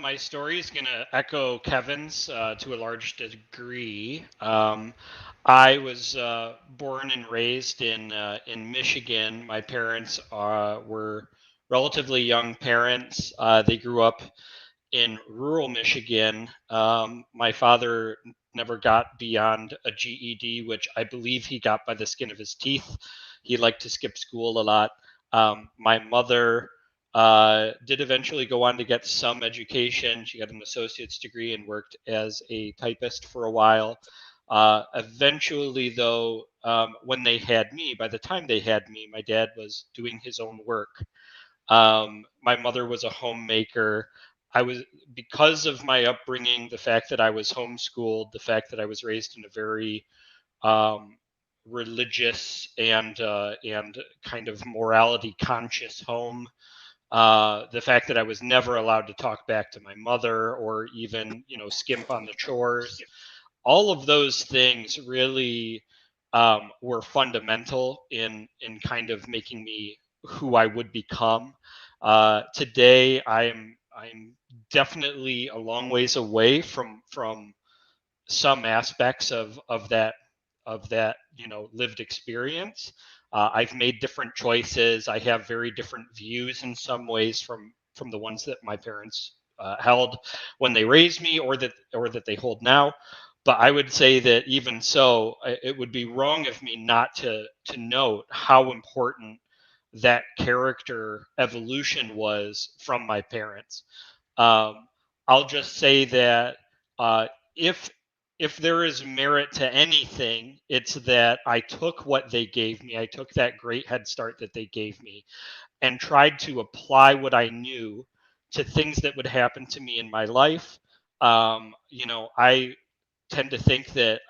My story is going to echo Kevin's to a large degree. I was born and raised in Michigan. My parents were relatively young parents. They grew up in rural Michigan. My father never got beyond a GED, which I believe he got by the skin of his teeth. He liked to skip school a lot. My mother did eventually go on to get some education. She got an associate's degree and worked as a typist for a while. Eventually, though, when they had me, by the time they had me, my dad was doing his own work. My mother was a homemaker. I was, because of my upbringing, the fact that I was homeschooled, the fact that I was raised in a very um, religious and kind of morality conscious home. The fact that I was never allowed to talk back to my mother or even skimp on the chores, all of those things really were fundamental in kind of making me who I would become. Today, I'm definitely a long ways away from some aspects of that lived experience. I've made different choices. I have very different views in some ways from the ones that my parents held when they raised me, or that they hold now. But I would say that even so, it would be wrong of me not to note how important that character evolution was from my parents. Um, I'll just say that uh, if if there is merit to anything, it's that I took what they gave me. I took that great head start that they gave me and tried to apply what I knew to things that would happen to me in my life. I tend to think that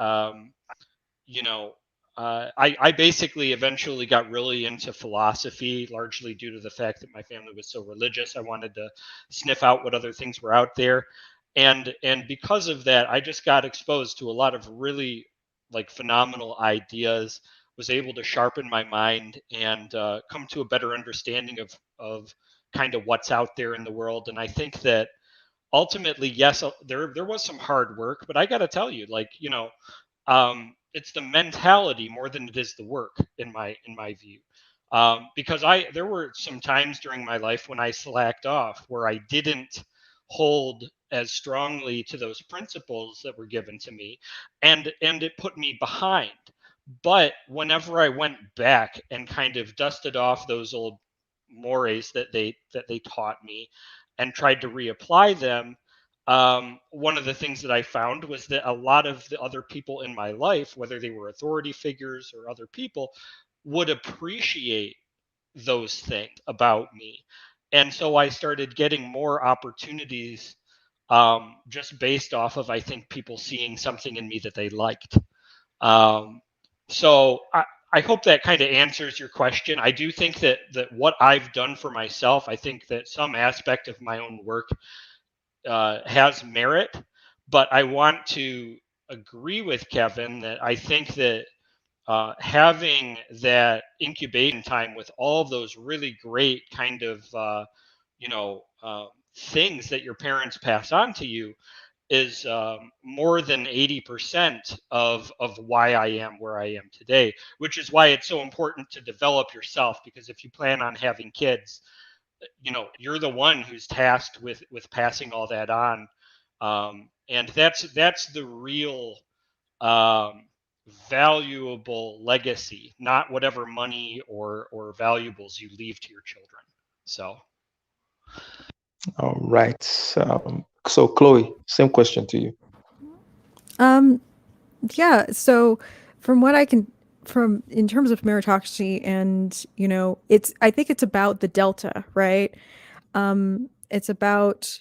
you know I basically eventually got really into philosophy, largely due to the fact that my family was so religious. I wanted to sniff out what other things were out there, and because of that, I just got exposed to a lot of really like phenomenal ideas. Was able to sharpen my mind and come to a better understanding of kind of what's out there in the world. And I think that ultimately, yes, there was some hard work, but I got to tell you, like, it's the mentality more than it is the work in my view. Because there were some times during my life when I slacked off, where I didn't hold as strongly to those principles that were given to me, and it put me behind. But whenever I went back and kind of dusted off those old mores that they taught me and tried to reapply them, one of the things that I found was that a lot of the other people in my life, whether they were authority figures or other people, would appreciate those things about me. And so I started getting more opportunities, just based off of, I think, people seeing something in me that they liked. Um, so I hope that kind of answers your question. I do think that what I've done for myself, I think that some aspect of my own work has merit, but I want to agree with Kevin that I think that having that incubation time with all of those really great kind of you know things that your parents pass on to you is more than 80% of why I am where I am today, which is why it's so important to develop yourself. Because if you plan on having kids, you're the one who's tasked with passing all that on, and that's the real um, valuable legacy, not whatever money or valuables you leave to your children. So All right. So Chloe, same question to you. Um, yeah. So from what I can, from in terms of meritocracy, and I think it's about the delta, right? It's about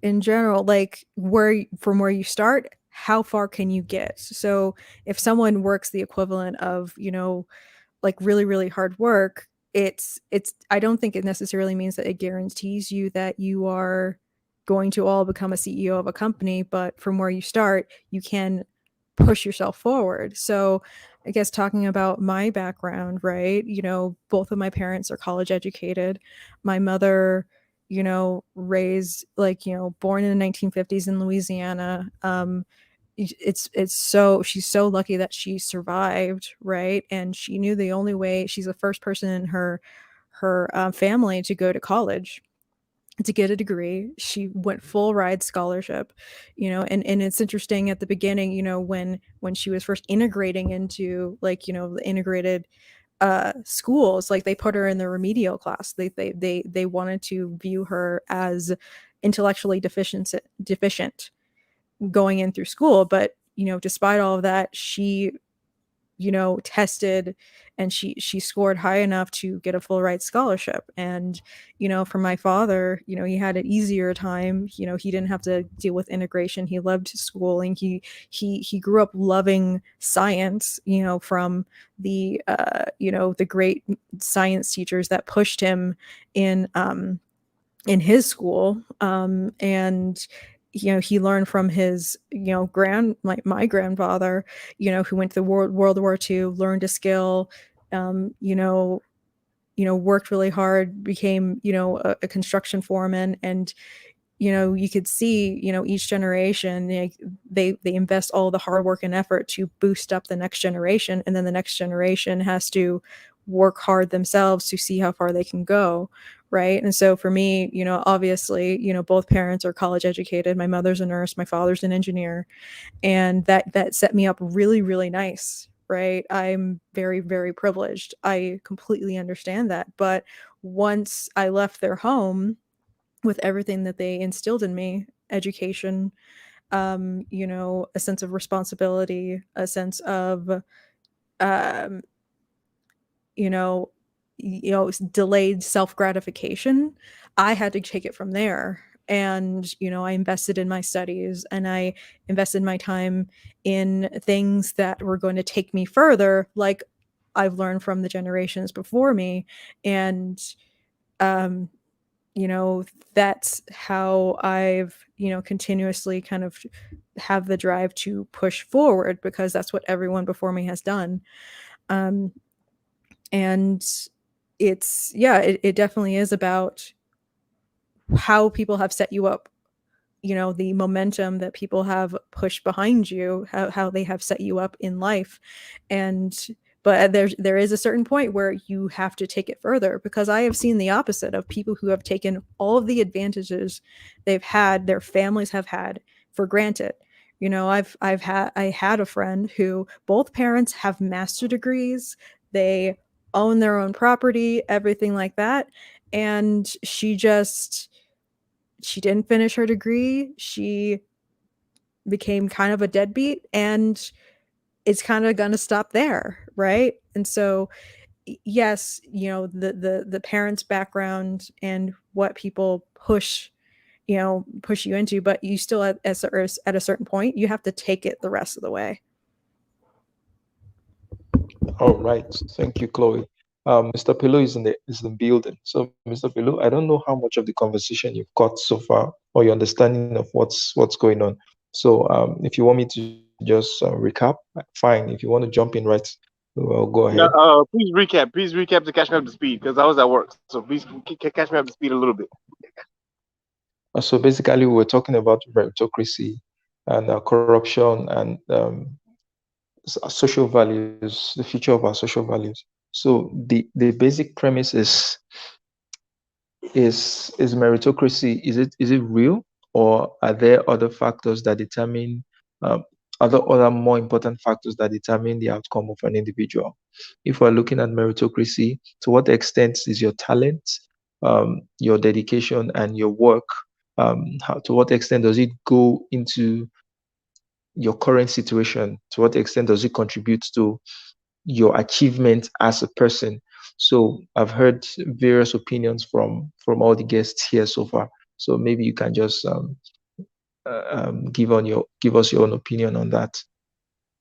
in general, like from where you start, how far can you get? So if someone works the equivalent of, like really, really hard work, it's I don't think it necessarily means that it guarantees you that you are going to all become a CEO of a company, but from where you start, you can push yourself forward. So I guess talking about my background, right? Both of my parents are college educated. My mother, raised like, born in the 1950s in Louisiana. It's so she's so lucky that she survived, right? And she knew the only way, she's the first person in her family to go to college to get a degree. She went full ride scholarship, and it's interesting at the beginning, when she was first integrating into, like, the integrated schools, like they put her in the remedial class. They wanted to view her as intellectually deficient going in through school. But despite all of that, she tested, and she scored high enough to get a full ride scholarship. And for my father, he had an easier time. He didn't have to deal with integration. He loved schooling. He grew up loving science, from the great science teachers that pushed him in his school. And he learned from his my grandfather, who went to the World War II, learned a skill, um, you know worked really hard, became a construction foreman. And you could see, each generation, they invest all the hard work and effort to boost up the next generation, and then the next generation has to work hard themselves to see how far they can go, right? And so for me, obviously, both parents are college educated. My mother's a nurse, my father's an engineer, and that set me up really, really nice, right? I'm very, very privileged. I completely understand that. But once I left their home with everything that they instilled in me, education, a sense of responsibility, a sense of um, you know, delayed self gratification, I had to take it from there. and I invested in my studies, and I invested my time in things that were going to take me further, like I've learned from the generations before me. And um that's how I've continuously kind of have the drive to push forward, because that's what everyone before me has done. um and it definitely is about how people have set you up, the momentum that people have pushed behind you, how they have set you up in life. And but there is a certain point where you have to take it further, because I have seen the opposite of people who have taken all of the advantages their families have had, for granted. I had a friend who both parents have master degrees, they own their own property, everything like that, and she didn't finish her degree. She became kind of a deadbeat, and it's kind of going to stop there, right? And so, yes, the parents' background and what people push you into, but you still at a certain point, you have to take it the rest of the way. All right. Thank you, Chloe. Mr. Pillow is in the building. So, Mr. Pillow, I don't know how much of the conversation you've caught so far, or your understanding of what's going on. So, if you want me to just recap, fine. If you want to jump in right, well, go ahead. No, please recap. Please recap to catch me up to speed because I was at work. So please catch me up to speed a little bit. So basically, we were talking about meritocracy and corruption and social values, the future of our social values. So the basic premise is meritocracy, is it real, or are there other factors that determine other more important factors that determine the outcome of an individual? If we're looking at meritocracy, to what extent is your talent, your dedication, and your work, to what extent does it go into your current situation? To what extent does it contribute to your achievement as a person? So I've heard various opinions from all the guests here so far. So maybe you can just give us your own opinion on that.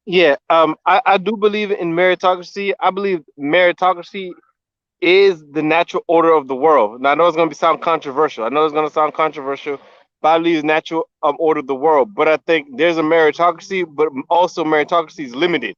Yeah, I do believe in meritocracy. I believe meritocracy is the natural order of the world. Now, I know it's going to sound controversial. But I believe it's natural order of the world. But I think there's a meritocracy, but also meritocracy is limited.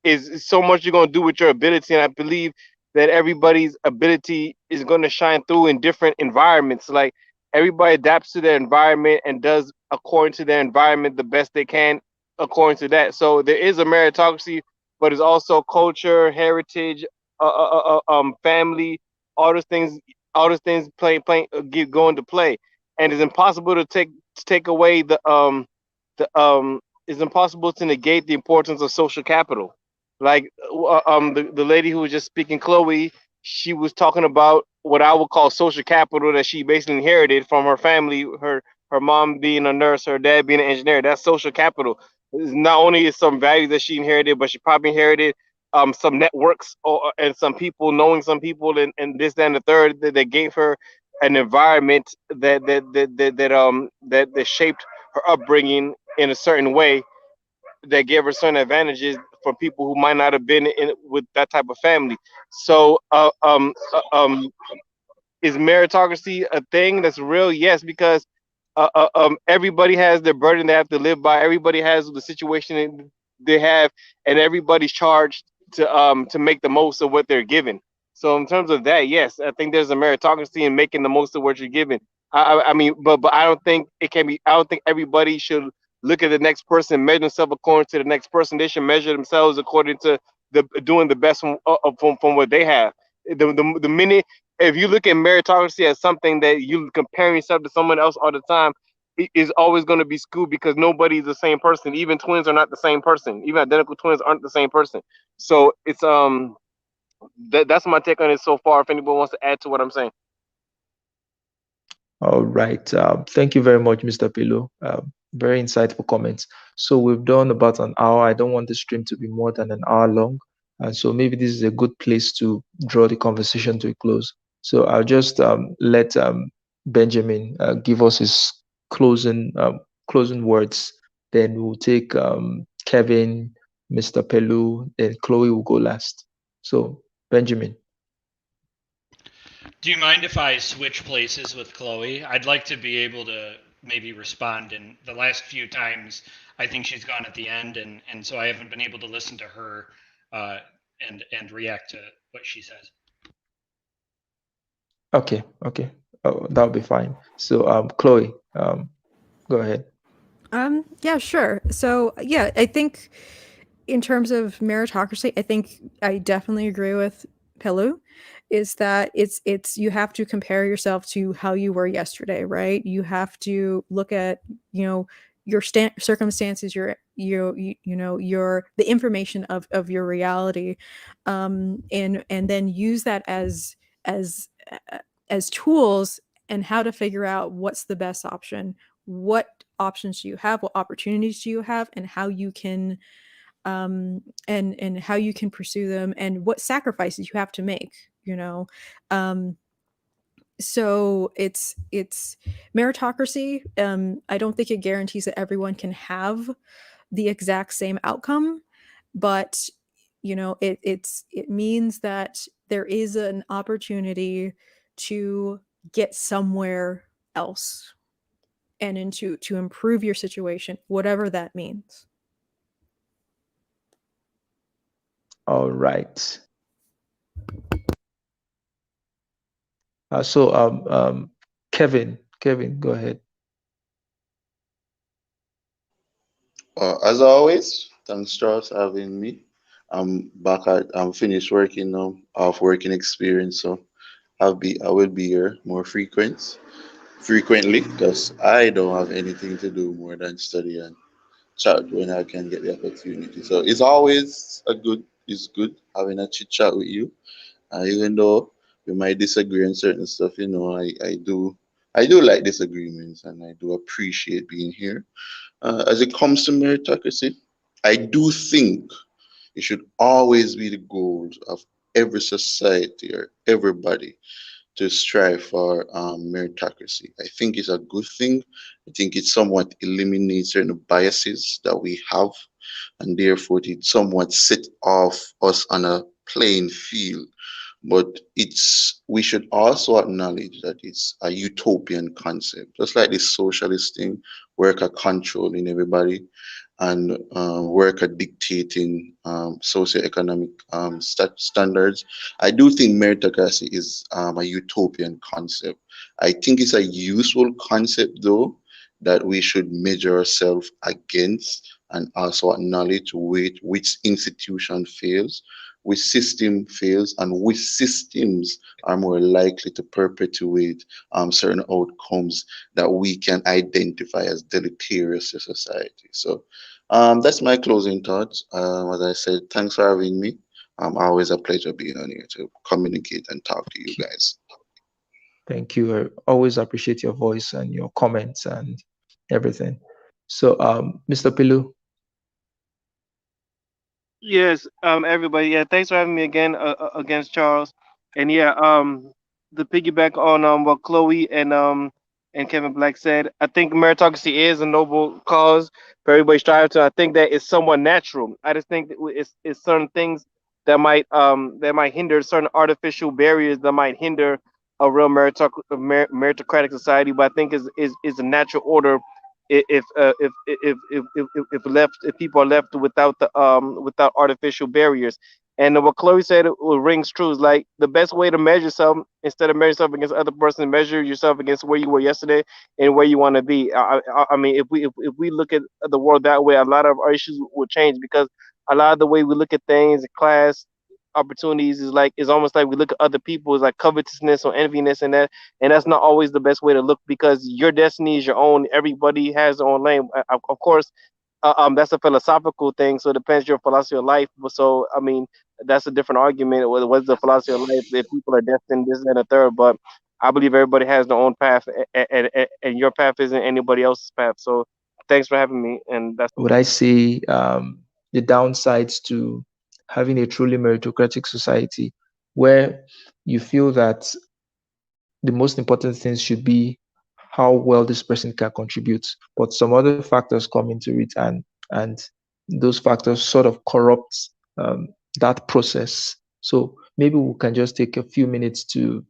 Is so much you're going to do with your ability, and I believe that everybody's ability is going to shine through in different environments. Like everybody adapts to their environment and does according to their environment the best they can according to that. So there is a meritocracy, but it's also culture, heritage, family, all those things, get go into play, and it's impossible to take away the it's impossible to negate the importance of social capital. Like the lady who was just speaking, Chloe, she was talking about what I would call social capital that she basically inherited from her family. Her mom being a nurse, her dad being an engineer. That's social capital. Not only is some values that she inherited, but she probably inherited some networks and some people knowing some people and this that, and the third that gave her an environment that shaped her upbringing in a certain way that gave her certain advantages for people who might not have been in with that type of family. So, is meritocracy a thing that's real? Yes, because everybody has their burden they have to live by. Everybody has the situation they have, and everybody's charged to make the most of what they're given. So in terms of that, yes, I think there's a meritocracy in making the most of what you're given. I mean, but I don't think it can be. I don't think everybody should look at the next person, measure themselves according to the next person. They should measure themselves according to the doing the best from what they have. The minute if you look at meritocracy as something that you comparing yourself to someone else all the time, it is always going to be skewed because nobody's the same person. Even twins are not the same person. Even identical twins aren't the same person. So it's that's my take on it so far. If anyone wants to add to what I'm saying. All right. Thank you very much, Mr. Pillow. Very insightful comments. So we've done about an hour. I don't want the stream to be more than an hour long. And so maybe this is a good place to draw the conversation to a close. So I'll just let Benjamin give us his closing words. Then we'll take Kevin, Mr. Pelu, then Chloe will go last. So, Benjamin. Do you mind if I switch places with Chloe? I'd like to be able to maybe respond. In the last few times, I think she's gone at the end, and so I haven't been able to listen to her uh, and react to what she says. Okay, okay. Oh, that'll be fine. So, Chloe, go ahead. Yeah, sure. So, yeah, I think in terms of meritocracy, I think I definitely agree with Pelu. Is that it's you have to compare yourself to how you were yesterday, right? You have to look at your circumstances, your the information of your reality, and then use that as as tools and how to figure out what's the best option, what options do you have, what opportunities do you have, and how you can and how you can pursue them, and what sacrifices you have to make. Um, so it's meritocracy. I don't think it guarantees that everyone can have the exact same outcome, but it means that there is an opportunity to get somewhere else and into to improve your situation, whatever that means. All right. So, Kevin, go ahead. As always, thanks Charles for having me. I'm finished working now, off working experience, so I will be here more frequently because I don't have anything to do more than study and chat when I can get the opportunity. So it's good having a chit chat with you. Even though we might disagree on certain stuff, I do like disagreements and I do appreciate being here. As it comes to meritocracy, I do think it should always be the goal of every society or everybody to strive for meritocracy. I think it's a good thing. I think it somewhat eliminates certain biases that we have, and therefore it somewhat set off us on a playing field. But we should also acknowledge that it's a utopian concept, just like this socialist thing, worker controlling everybody and worker dictating socioeconomic standards. I do think meritocracy is a utopian concept. I think it's a useful concept, though, that we should measure ourselves against and also acknowledge which institution fails, which system fails, and which systems are more likely to perpetuate certain outcomes that we can identify as deleterious to society. So that's my closing thoughts. As I said, thanks for having me. Always a pleasure being on here to communicate and talk to you guys. Thank you. I always appreciate your voice and your comments and everything. So, Mr. Pilu. Yes, everybody. Yeah, thanks for having me again, against Charles. And yeah, the piggyback on what Chloe and Kevin Black said. I think meritocracy is a noble cause for everybody strive to. I think that it's somewhat natural. I just think that it's certain things that might hinder certain artificial barriers that might hinder a real meritocratic society. But I think is a natural order if people are left without the without artificial barriers. And what Chloe said rings true. Is like the best way to measure yourself instead of measure yourself against other person, measure yourself against where you were yesterday and where you want to be. I mean, if we look at the world that way, a lot of our issues will change because a lot of the way we look at things, class opportunities is almost like we look at other people as like covetousness or enviness and that's not always the best way to look because your destiny is your own. Everybody has their own lane. Of course, that's a philosophical thing, so it depends your philosophy of life. So I mean, that's a different argument. What's the philosophy of life? If people are destined this and a third, but I believe everybody has their own path, and your path isn't anybody else's path. So thanks for having me, and that's Would I say the downsides to having a truly meritocratic society where you feel that the most important things should be how well this person can contribute. But some other factors come into it, and those factors sort of corrupt that process. So maybe we can just take a few minutes to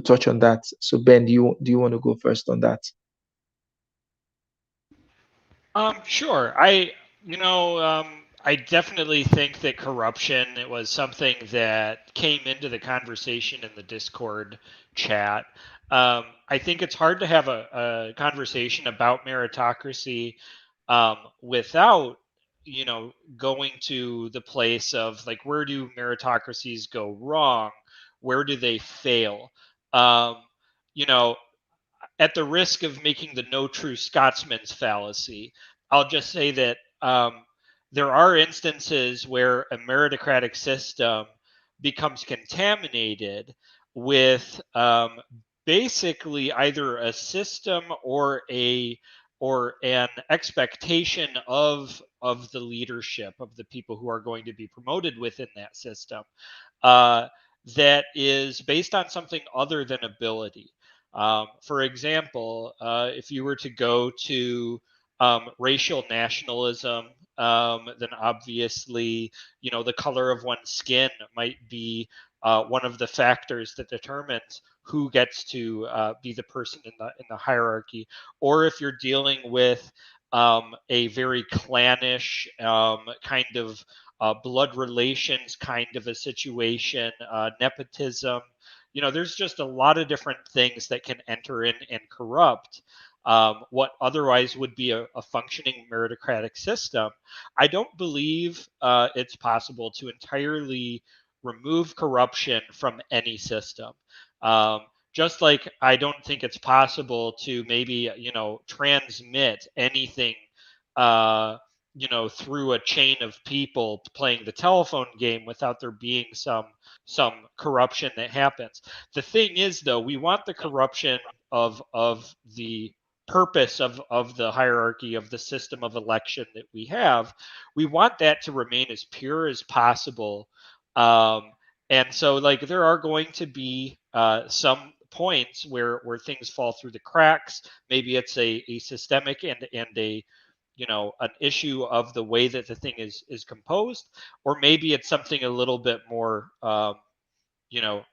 touch on that. So Ben, do you want to go first on that? Sure. I definitely think that corruption was something that came into the conversation in the Discord chat. I think it's hard to have a conversation about meritocracy without, going to the place of like, where do meritocracies go wrong? Where do they fail? Um, you know, at the risk of making the no true Scotsman's fallacy, I'll just say that there are instances where a meritocratic system becomes contaminated with basically either a system or an expectation of the leadership of the people who are going to be promoted within that system uh, that is based on something other than ability. For example, if you were to go to racial nationalism, then obviously, the color of one's skin might be one of the factors that determines who gets to be the person in the hierarchy. Or if you're dealing with a very clannish kind of blood relations kind of a situation, nepotism. There's just a lot of different things that can enter in and corrupt what otherwise would be a functioning meritocratic system. I don't believe it's possible to entirely remove corruption from any system. Um, just like I don't think it's possible to maybe, transmit anything, through a chain of people playing the telephone game without there being some corruption that happens. The thing is, though, we want the corruption of the purpose of the hierarchy of the system of election that we have. We want that to remain as pure as possible. And so, like, there are going to be some points where things fall through the cracks. Maybe it's a systemic and a an issue of the way that the thing is composed, or maybe it's something a little bit more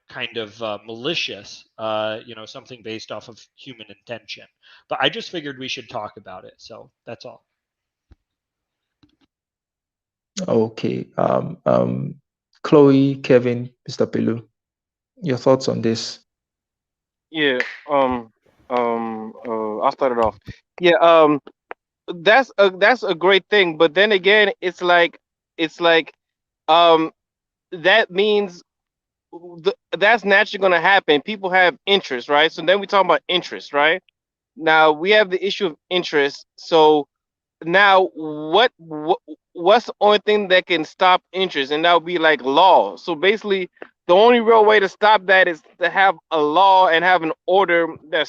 kind of malicious, something based off of human intention. But I just figured we should talk about it, so that's all. Okay. Chloe, Kevin, Mr. Pelu, your thoughts on this? Yeah. I'll start it off. Yeah. That's a great thing, but then again, it's like um that means that's naturally going to happen. People have interest, right? So then we talk about interest, right? Now we have the issue of interest. So now what's the only thing that can stop interest? And that would be like law. So basically, the only real way to stop that is to have a law and have an order that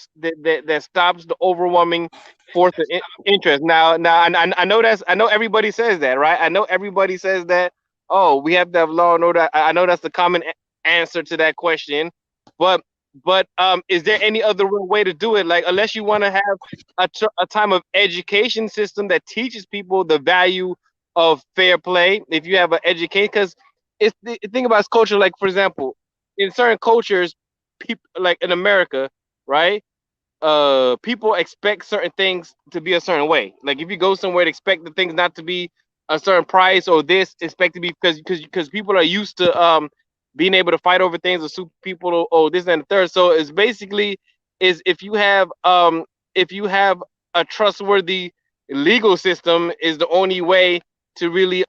stops the overwhelming force of interest. Now I know everybody says that, right? I know everybody says that. Oh, we have to have law and order. I know that's the common answer to that question, but is there any other real way to do it? Like, unless you want to have a time of education system that teaches people the value of fair play. If you have an education, because it's the thing about culture. Like, for example, in certain cultures, people like in America, right? People expect certain things to be a certain way. Like, if you go somewhere to expect the things not to be a certain price, or this expect to be, because people are used to being able to fight over things or sue people, or this and the third. So it's basically, is if you have a trustworthy legal system, is the only way to really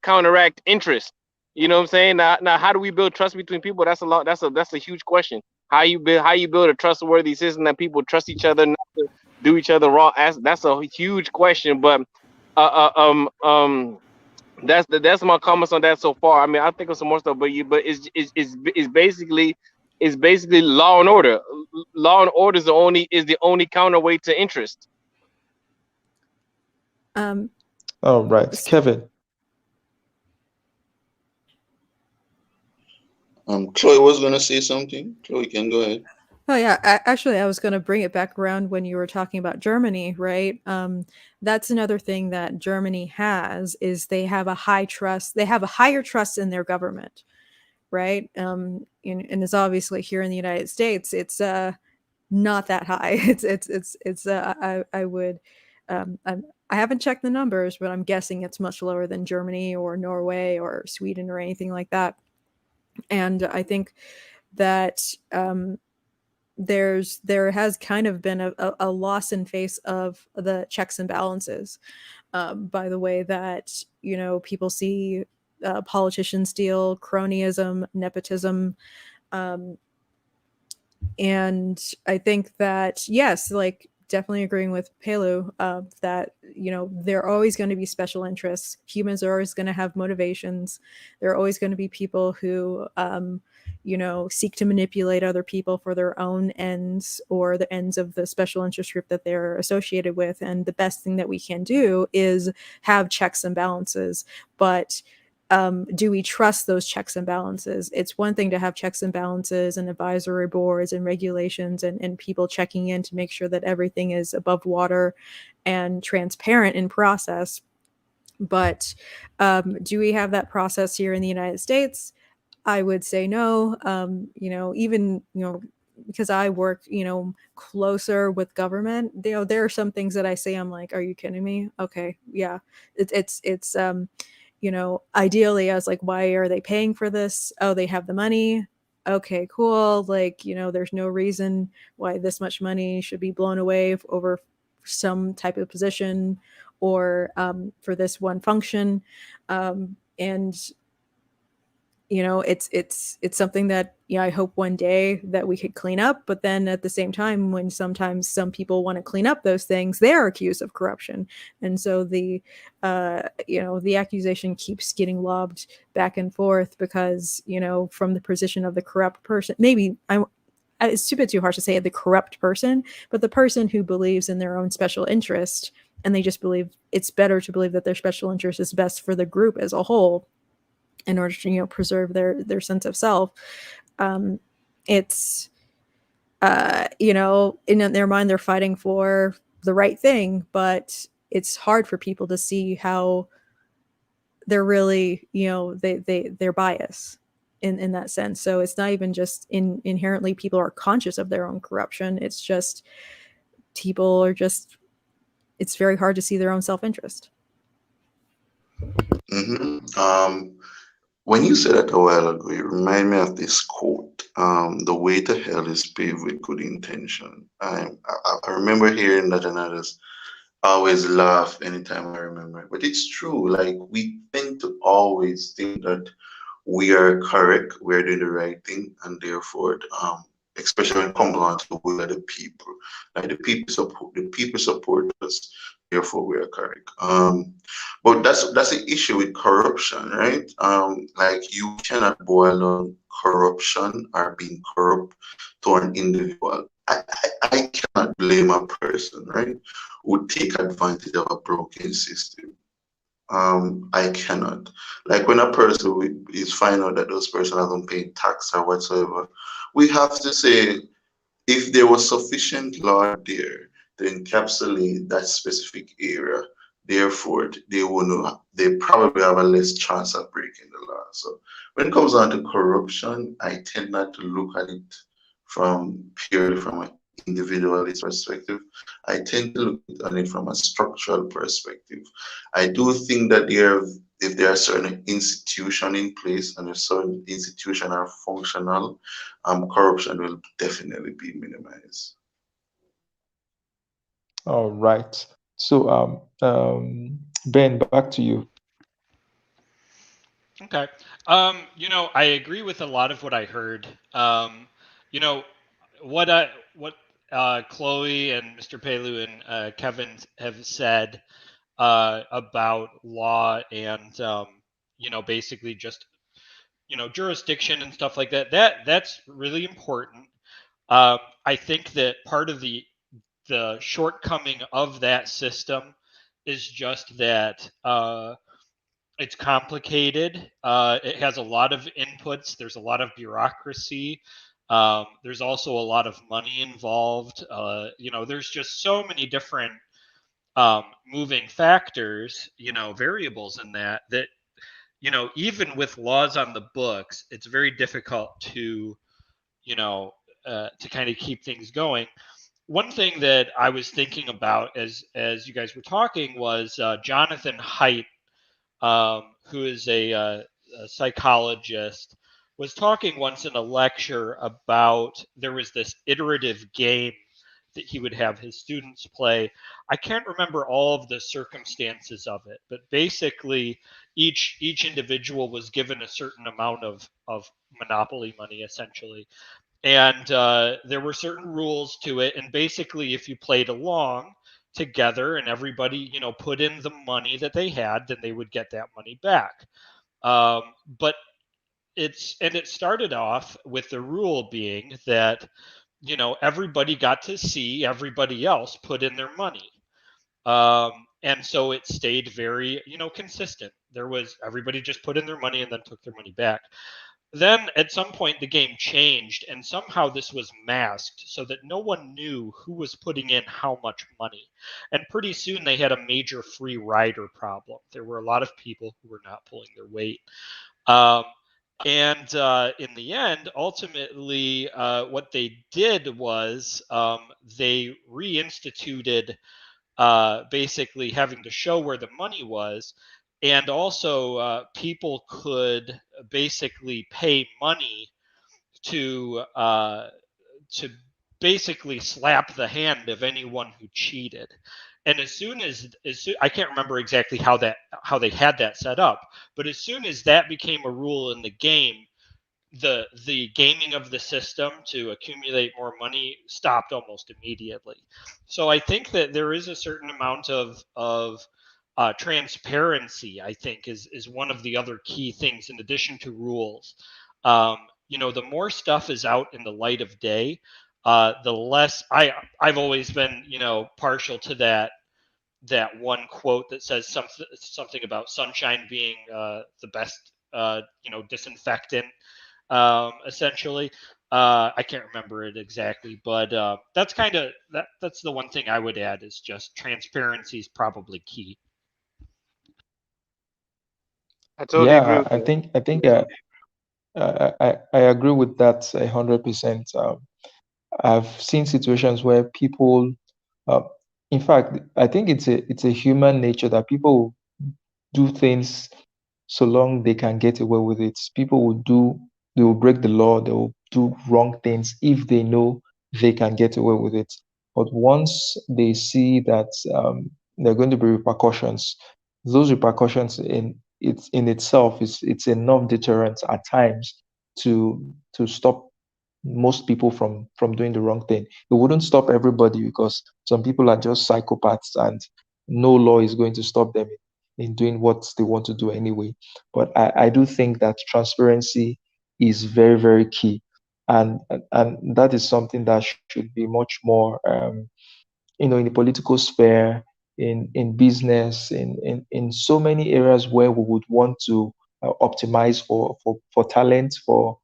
counteract interest. You know what I'm saying? Now, how do we build trust between people? That's a huge question. How you build a trustworthy system that people trust each other not to do each other wrong? That's a huge question. But uh, uh, um um that's my comments on that so far. I mean, I think of some more stuff, but it's basically law and order. Law and order is the only counterweight to interest. Um, All right, Kevin. Chloe was gonna say something. Chloe, can go ahead. Oh yeah, actually, I was going to bring it back around when you were talking about Germany, right? That's another thing that Germany has is they have a high trust. They have a higher trust in their government, right? And it's obviously here in the United States, it's not that high. It's. I would. I haven't checked the numbers, but I'm guessing it's much lower than Germany or Norway or Sweden or anything like that. And I think that there has kind of been a loss in face of the checks and balances, by the way that people see politicians deal, cronyism, nepotism, um, and I think that yes, like definitely agreeing with Pelu, that there are always going to be special interests. Humans are always going to have motivations. There are always going to be people who seek to manipulate other people for their own ends or the ends of the special interest group that they're associated with. And the best thing that we can do is have checks and balances. But do we trust those checks and balances? It's one thing to have checks and balances and advisory boards and regulations and people checking in to make sure that everything is above water and transparent in process. But do we have that process here in the United States? I would say no. Even because I work closer with government, there are some things that I say I'm like, are you kidding me? Okay, yeah, it's ideally I was like, why are they paying for this? Oh, they have the money. Okay, cool. Like, there's no reason why this much money should be blown away over some type of position or for this one function. And it's something that I hope one day that we could clean up. But then at the same time, when sometimes some people want to clean up those things, they are accused of corruption, and so the accusation keeps getting lobbed back and forth because from the position of the corrupt person, maybe it's a bit too harsh to say the corrupt person, but the person who believes in their own special interest, and they just believe it's better to believe that their special interest is best for the group as a whole in order to preserve their sense of self. It's in their mind they're fighting for the right thing, but it's hard for people to see how they're really they're biased in that sense. So it's not even just inherently people are conscious of their own corruption. It's just people are just, it's very hard to see their own self-interest. When you said that a while ago, you remind me of this quote: "The way to hell is paved with good intention." I remember hearing that, and others always laugh anytime I remember it. But it's true. Like, we tend to always think that we are correct, we're doing the right thing, and therefore, especially when it comes down to the will of the people, like the people support us, therefore we are correct. But that's the issue with corruption, right? Like, you cannot boil down corruption or being corrupt to an individual. I cannot blame a person, right, who take advantage of a broken system. I cannot. Like, when a person is find out that those person hasn't paid tax or whatsoever, we have to say, if there was sufficient law there to encapsulate that specific area, therefore they probably have a less chance of breaking the law. So when it comes down to corruption, I tend not to look at it purely from an individualist perspective. I tend to look at it from a structural perspective. I do think that if there are certain institutions in place and if certain institutions are functional, corruption will definitely be minimized. All right. So, Ben, back to you. Okay. I agree with a lot of what I heard. You know, what Chloe and Mr. Pelu and Kevin have said about law and basically just jurisdiction and stuff like that. That's really important. I think that part of the shortcoming of that system is just that It's complicated. It has a lot of inputs. There's a lot of bureaucracy. There's also a lot of money involved. There's just so many different moving factors, variables in that, even with laws on the books, it's very difficult you know, to kind of keep things going. One thing that I was thinking about as you guys were talking was Jonathan Haidt, who is a psychologist, was talking once in a lecture about there was this iterative game that he would have his students play. I can't remember all of the circumstances of it, but basically each individual was given a certain amount of monopoly money essentially, and there were certain rules to it, and basically if you played along together and everybody put in the money that they had, then they would get that money back. But it started off with the rule being that everybody got to see everybody else put in their money, and so it stayed very consistent. There was everybody just put in their money and then took their money back. Then at some point the game changed, and somehow this was masked so that no one knew who was putting in how much money. And pretty soon they had a major free rider problem. There were a lot of people who were not pulling their weight. Um, and in the end, ultimately, what they did was they reinstituted basically having to show where the money was. And also, people could basically pay money to uh, to basically slap the hand of anyone who cheated. And I can't remember exactly how they had that set up, but as soon as that became a rule in the game, the gaming of the system to accumulate more money stopped almost immediately. So I think that there is a certain amount of transparency. I think is one of the other key things in addition to rules. Um, the more stuff is out in the light of day, the less I've always been partial to that one quote that says something about sunshine being the best disinfectant, essentially. I can't remember it exactly, but that's kind of that's the one thing I would add is just transparency is probably key. I totally agree Yeah, with I that. think I think I agree with that 100%. I've seen situations where people, uh, in fact, I think it's a human nature that people do things so long they can get away with it. People will do, they will break the law, they will do wrong things if they know they can get away with it. But once they see that there are going to be repercussions, those repercussions in itself is it's enough deterrent at times to stop most people from doing the wrong thing. It wouldn't stop everybody because some people are just psychopaths and no law is going to stop them in doing what they want to do anyway. But I do think that transparency is very, very key. And that is something that should be much more in the political sphere, in business, in so many areas where we would want to optimize for talent, for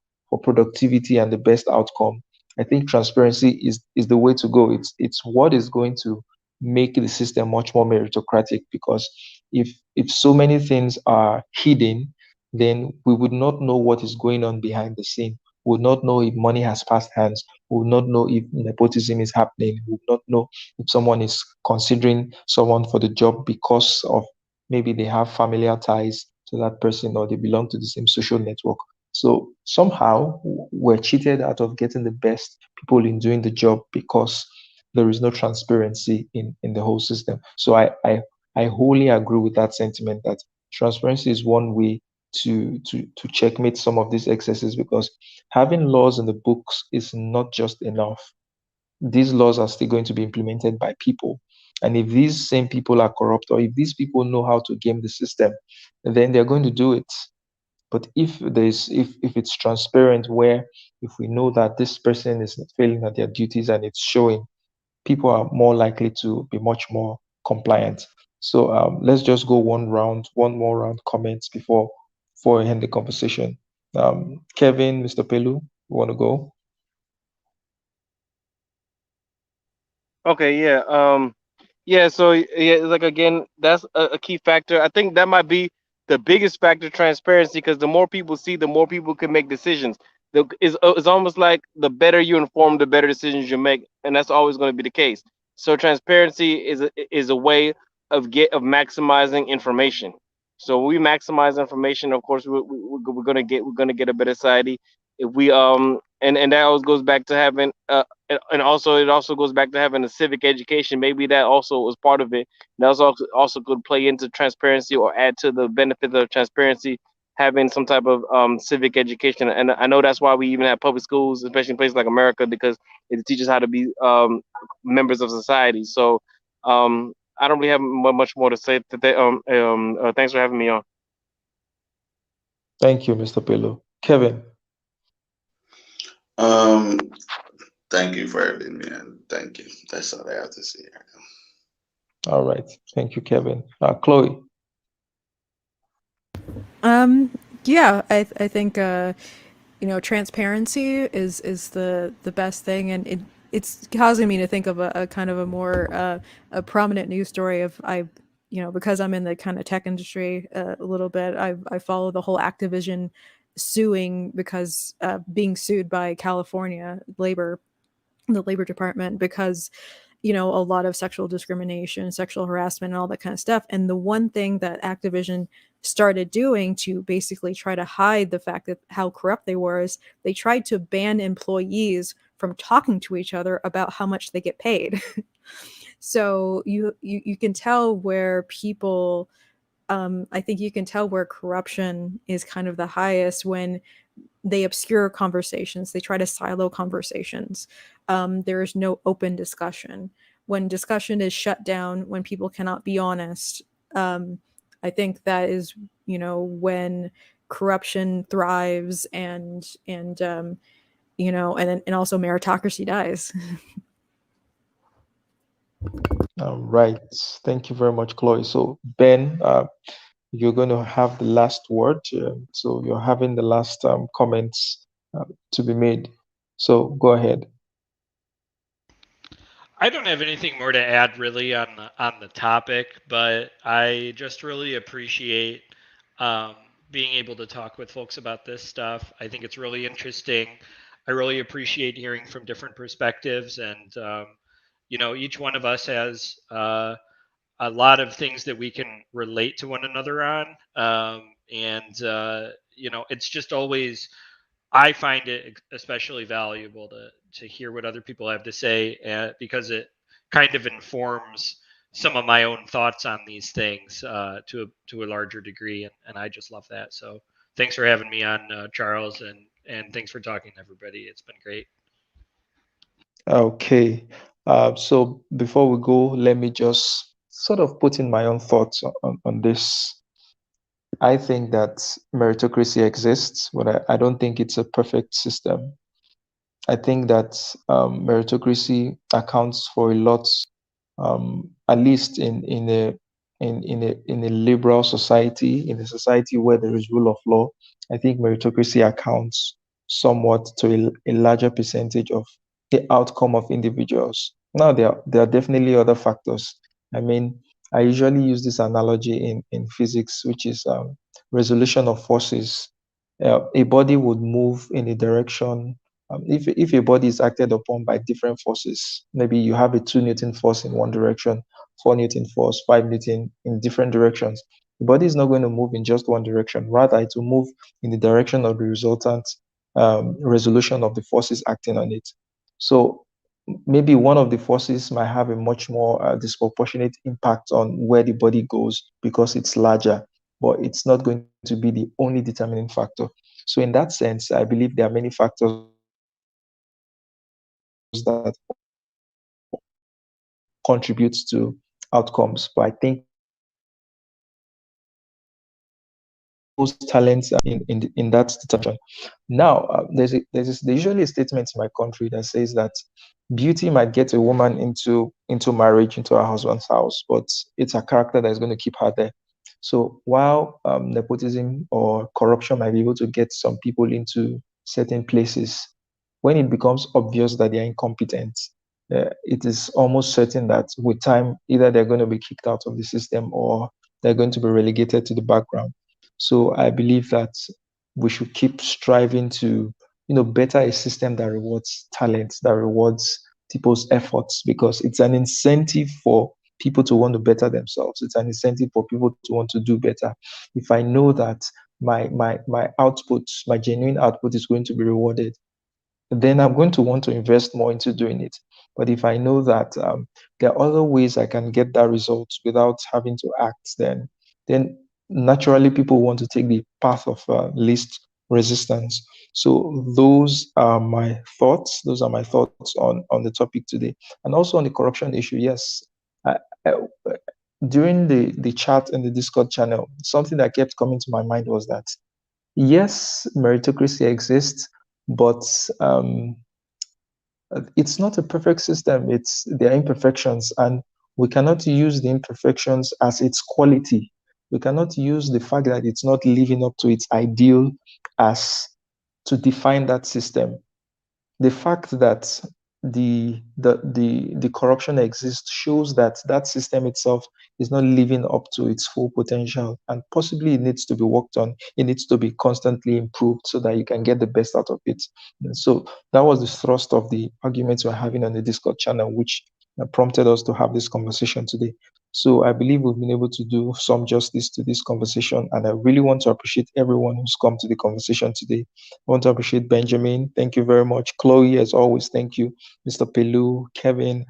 productivity and the best outcome. I think transparency is the way to go. It's what is going to make the system much more meritocratic because if so many things are hidden, then we would not know what is going on behind the scene. We would not know if money has passed hands. We would not know if nepotism is happening. We would not know if someone is considering someone for the job because of maybe they have familiar ties to that person or they belong to the same social network. So somehow we're cheated out of getting the best people in doing the job because there is no transparency in the whole system. So I wholly agree with that sentiment that transparency is one way to checkmate some of these excesses because having laws in the books is not just enough. These laws are still going to be implemented by people. And if these same people are corrupt or if these people know how to game the system, then they're going to do it. But if it's transparent where if we know that this person is failing at their duties and it's showing, people are more likely to be much more compliant. So let's just go one round, one more round comments before I end the conversation. Kevin, Mr. Pelu, you want to go? Okay, yeah. Yeah, so yeah, like again, that's a key factor. I think that might be the biggest factor, transparency, because the more people see, the more people can make decisions. It's almost like the better you inform, the better decisions you make, and that's always going to be the case. So transparency is a way of maximizing information. So when we maximize information, of course, we're gonna get a better society. If we and that always goes back to having and also it also goes back to having a civic education. Maybe that also was part of it. That was also could play into transparency or add to the benefit of transparency. Having some type of civic education, and I know that's why we even have public schools, especially in places like America, because it teaches how to be members of society. So I don't really have much more to say. Thanks for having me on. Thank you, Mr. Pelu. Kevin, Um, Thank you for having me, and thank you. That's all I have to say. all right. Thank you, Kevin. Chloe, Um, yeah, I think transparency is the best thing, and it's causing me to think of a kind of a more a prominent news story of because I'm in the kind of tech industry a little bit. I follow the whole Activision suing because being sued by California labor, the labor department, because a lot of sexual discrimination, sexual harassment, and all that kind of stuff. And the one thing that Activision started doing to basically try to hide the fact that how corrupt they were is they tried to ban employees from talking to each other about how much they get paid. So you can tell where people I think you can tell where corruption is kind of the highest when they obscure conversations. They try to silo conversations. There is no open discussion. When discussion is shut down, when people cannot be honest, um, I think that is when corruption thrives, and also meritocracy dies. right. Thank you very much, Chloe. So Ben, you're going to have the last word. So you're having the last comments to be made. So go ahead. I don't have anything more to add really on the topic, but I just really appreciate um, being able to talk with folks about this stuff. I think it's really interesting. I really appreciate hearing from different perspectives, and each one of us has a lot of things that we can relate to one another on, and it's just always I find it especially valuable to hear what other people have to say, because it kind of informs some of my own thoughts on these things to a larger degree, and I just love that. So thanks for having me on, Charles, and thanks for talking to everybody. It's been great. Okay. So before we go, let me just sort of put in my own thoughts on this. I think that meritocracy exists, but I don't think it's a perfect system. I think that meritocracy accounts for a lot, at least in a liberal society, in a society where there is rule of law. I think meritocracy accounts somewhat to a larger percentage of the outcome of individuals. Now there are definitely other factors. I mean, I usually use this analogy in physics, which is resolution of forces. A body would move in a direction if a body is acted upon by different forces. Maybe you have a 2 Newton force in one direction, 4 Newton force, 5 Newton in different directions. The body is not going to move in just one direction. Rather, it will move in the direction of the resultant resolution of the forces acting on it. So maybe one of the forces might have a much more disproportionate impact on where the body goes because it's larger, but it's not going to be the only determining factor. So in that sense, I believe there are many factors that contributes to outcomes. But I think talents in that determination. Now, there's usually a statement in my country that says that beauty might get a woman into marriage, into her husband's house, but it's her character that is going to keep her there. So while nepotism or corruption might be able to get some people into certain places, when it becomes obvious that they are incompetent, it is almost certain that with time, either they're going to be kicked out of the system or they're going to be relegated to the background. So I believe that we should keep striving to, better a system that rewards talent, that rewards people's efforts, because it's an incentive for people to want to better themselves. It's an incentive for people to want to do better. If I know that my output, my genuine output is going to be rewarded, then I'm going to want to invest more into doing it. But if I know that there are other ways I can get that result without having to act, then naturally people want to take the path of least resistance. So those are my thoughts. Those are my thoughts on the topic today, and also on the corruption issue. Yes, I, I, during the chat in the Discord channel, something that kept coming to my mind was that yes, meritocracy exists, but it's not a perfect system. There are imperfections, and we cannot use the imperfections as its quality. We cannot use the fact that it's not living up to its ideal as to define that system. The fact that the corruption exists shows that that system itself is not living up to its full potential, and possibly it needs to be worked on. It needs to be constantly improved so that you can get the best out of it. And so that was the thrust of the arguments we're having on the Discord channel, which prompted us to have this conversation today. So I believe we've been able to do some justice to this conversation, and I really want to appreciate everyone who's come to the conversation today. I want to appreciate Benjamin. Thank you very much. Chloe, as always, thank you. Mr. Pelu, Kevin,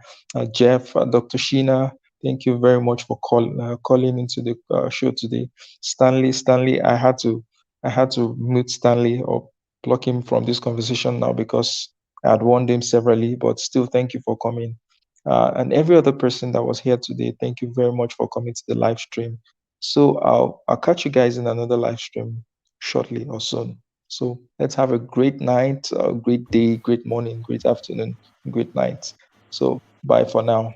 Jeff, Dr. Sheena, thank you very much for calling into the show today. Stanley, I had to mute Stanley or block him from this conversation now because I had warned him severally, but still, thank you for coming. And every other person that was here today, thank you very much for coming to the live stream. So I'll catch you guys in another live stream shortly or soon. So let's have a great night, a great day, great morning, great afternoon, great night. So bye for now.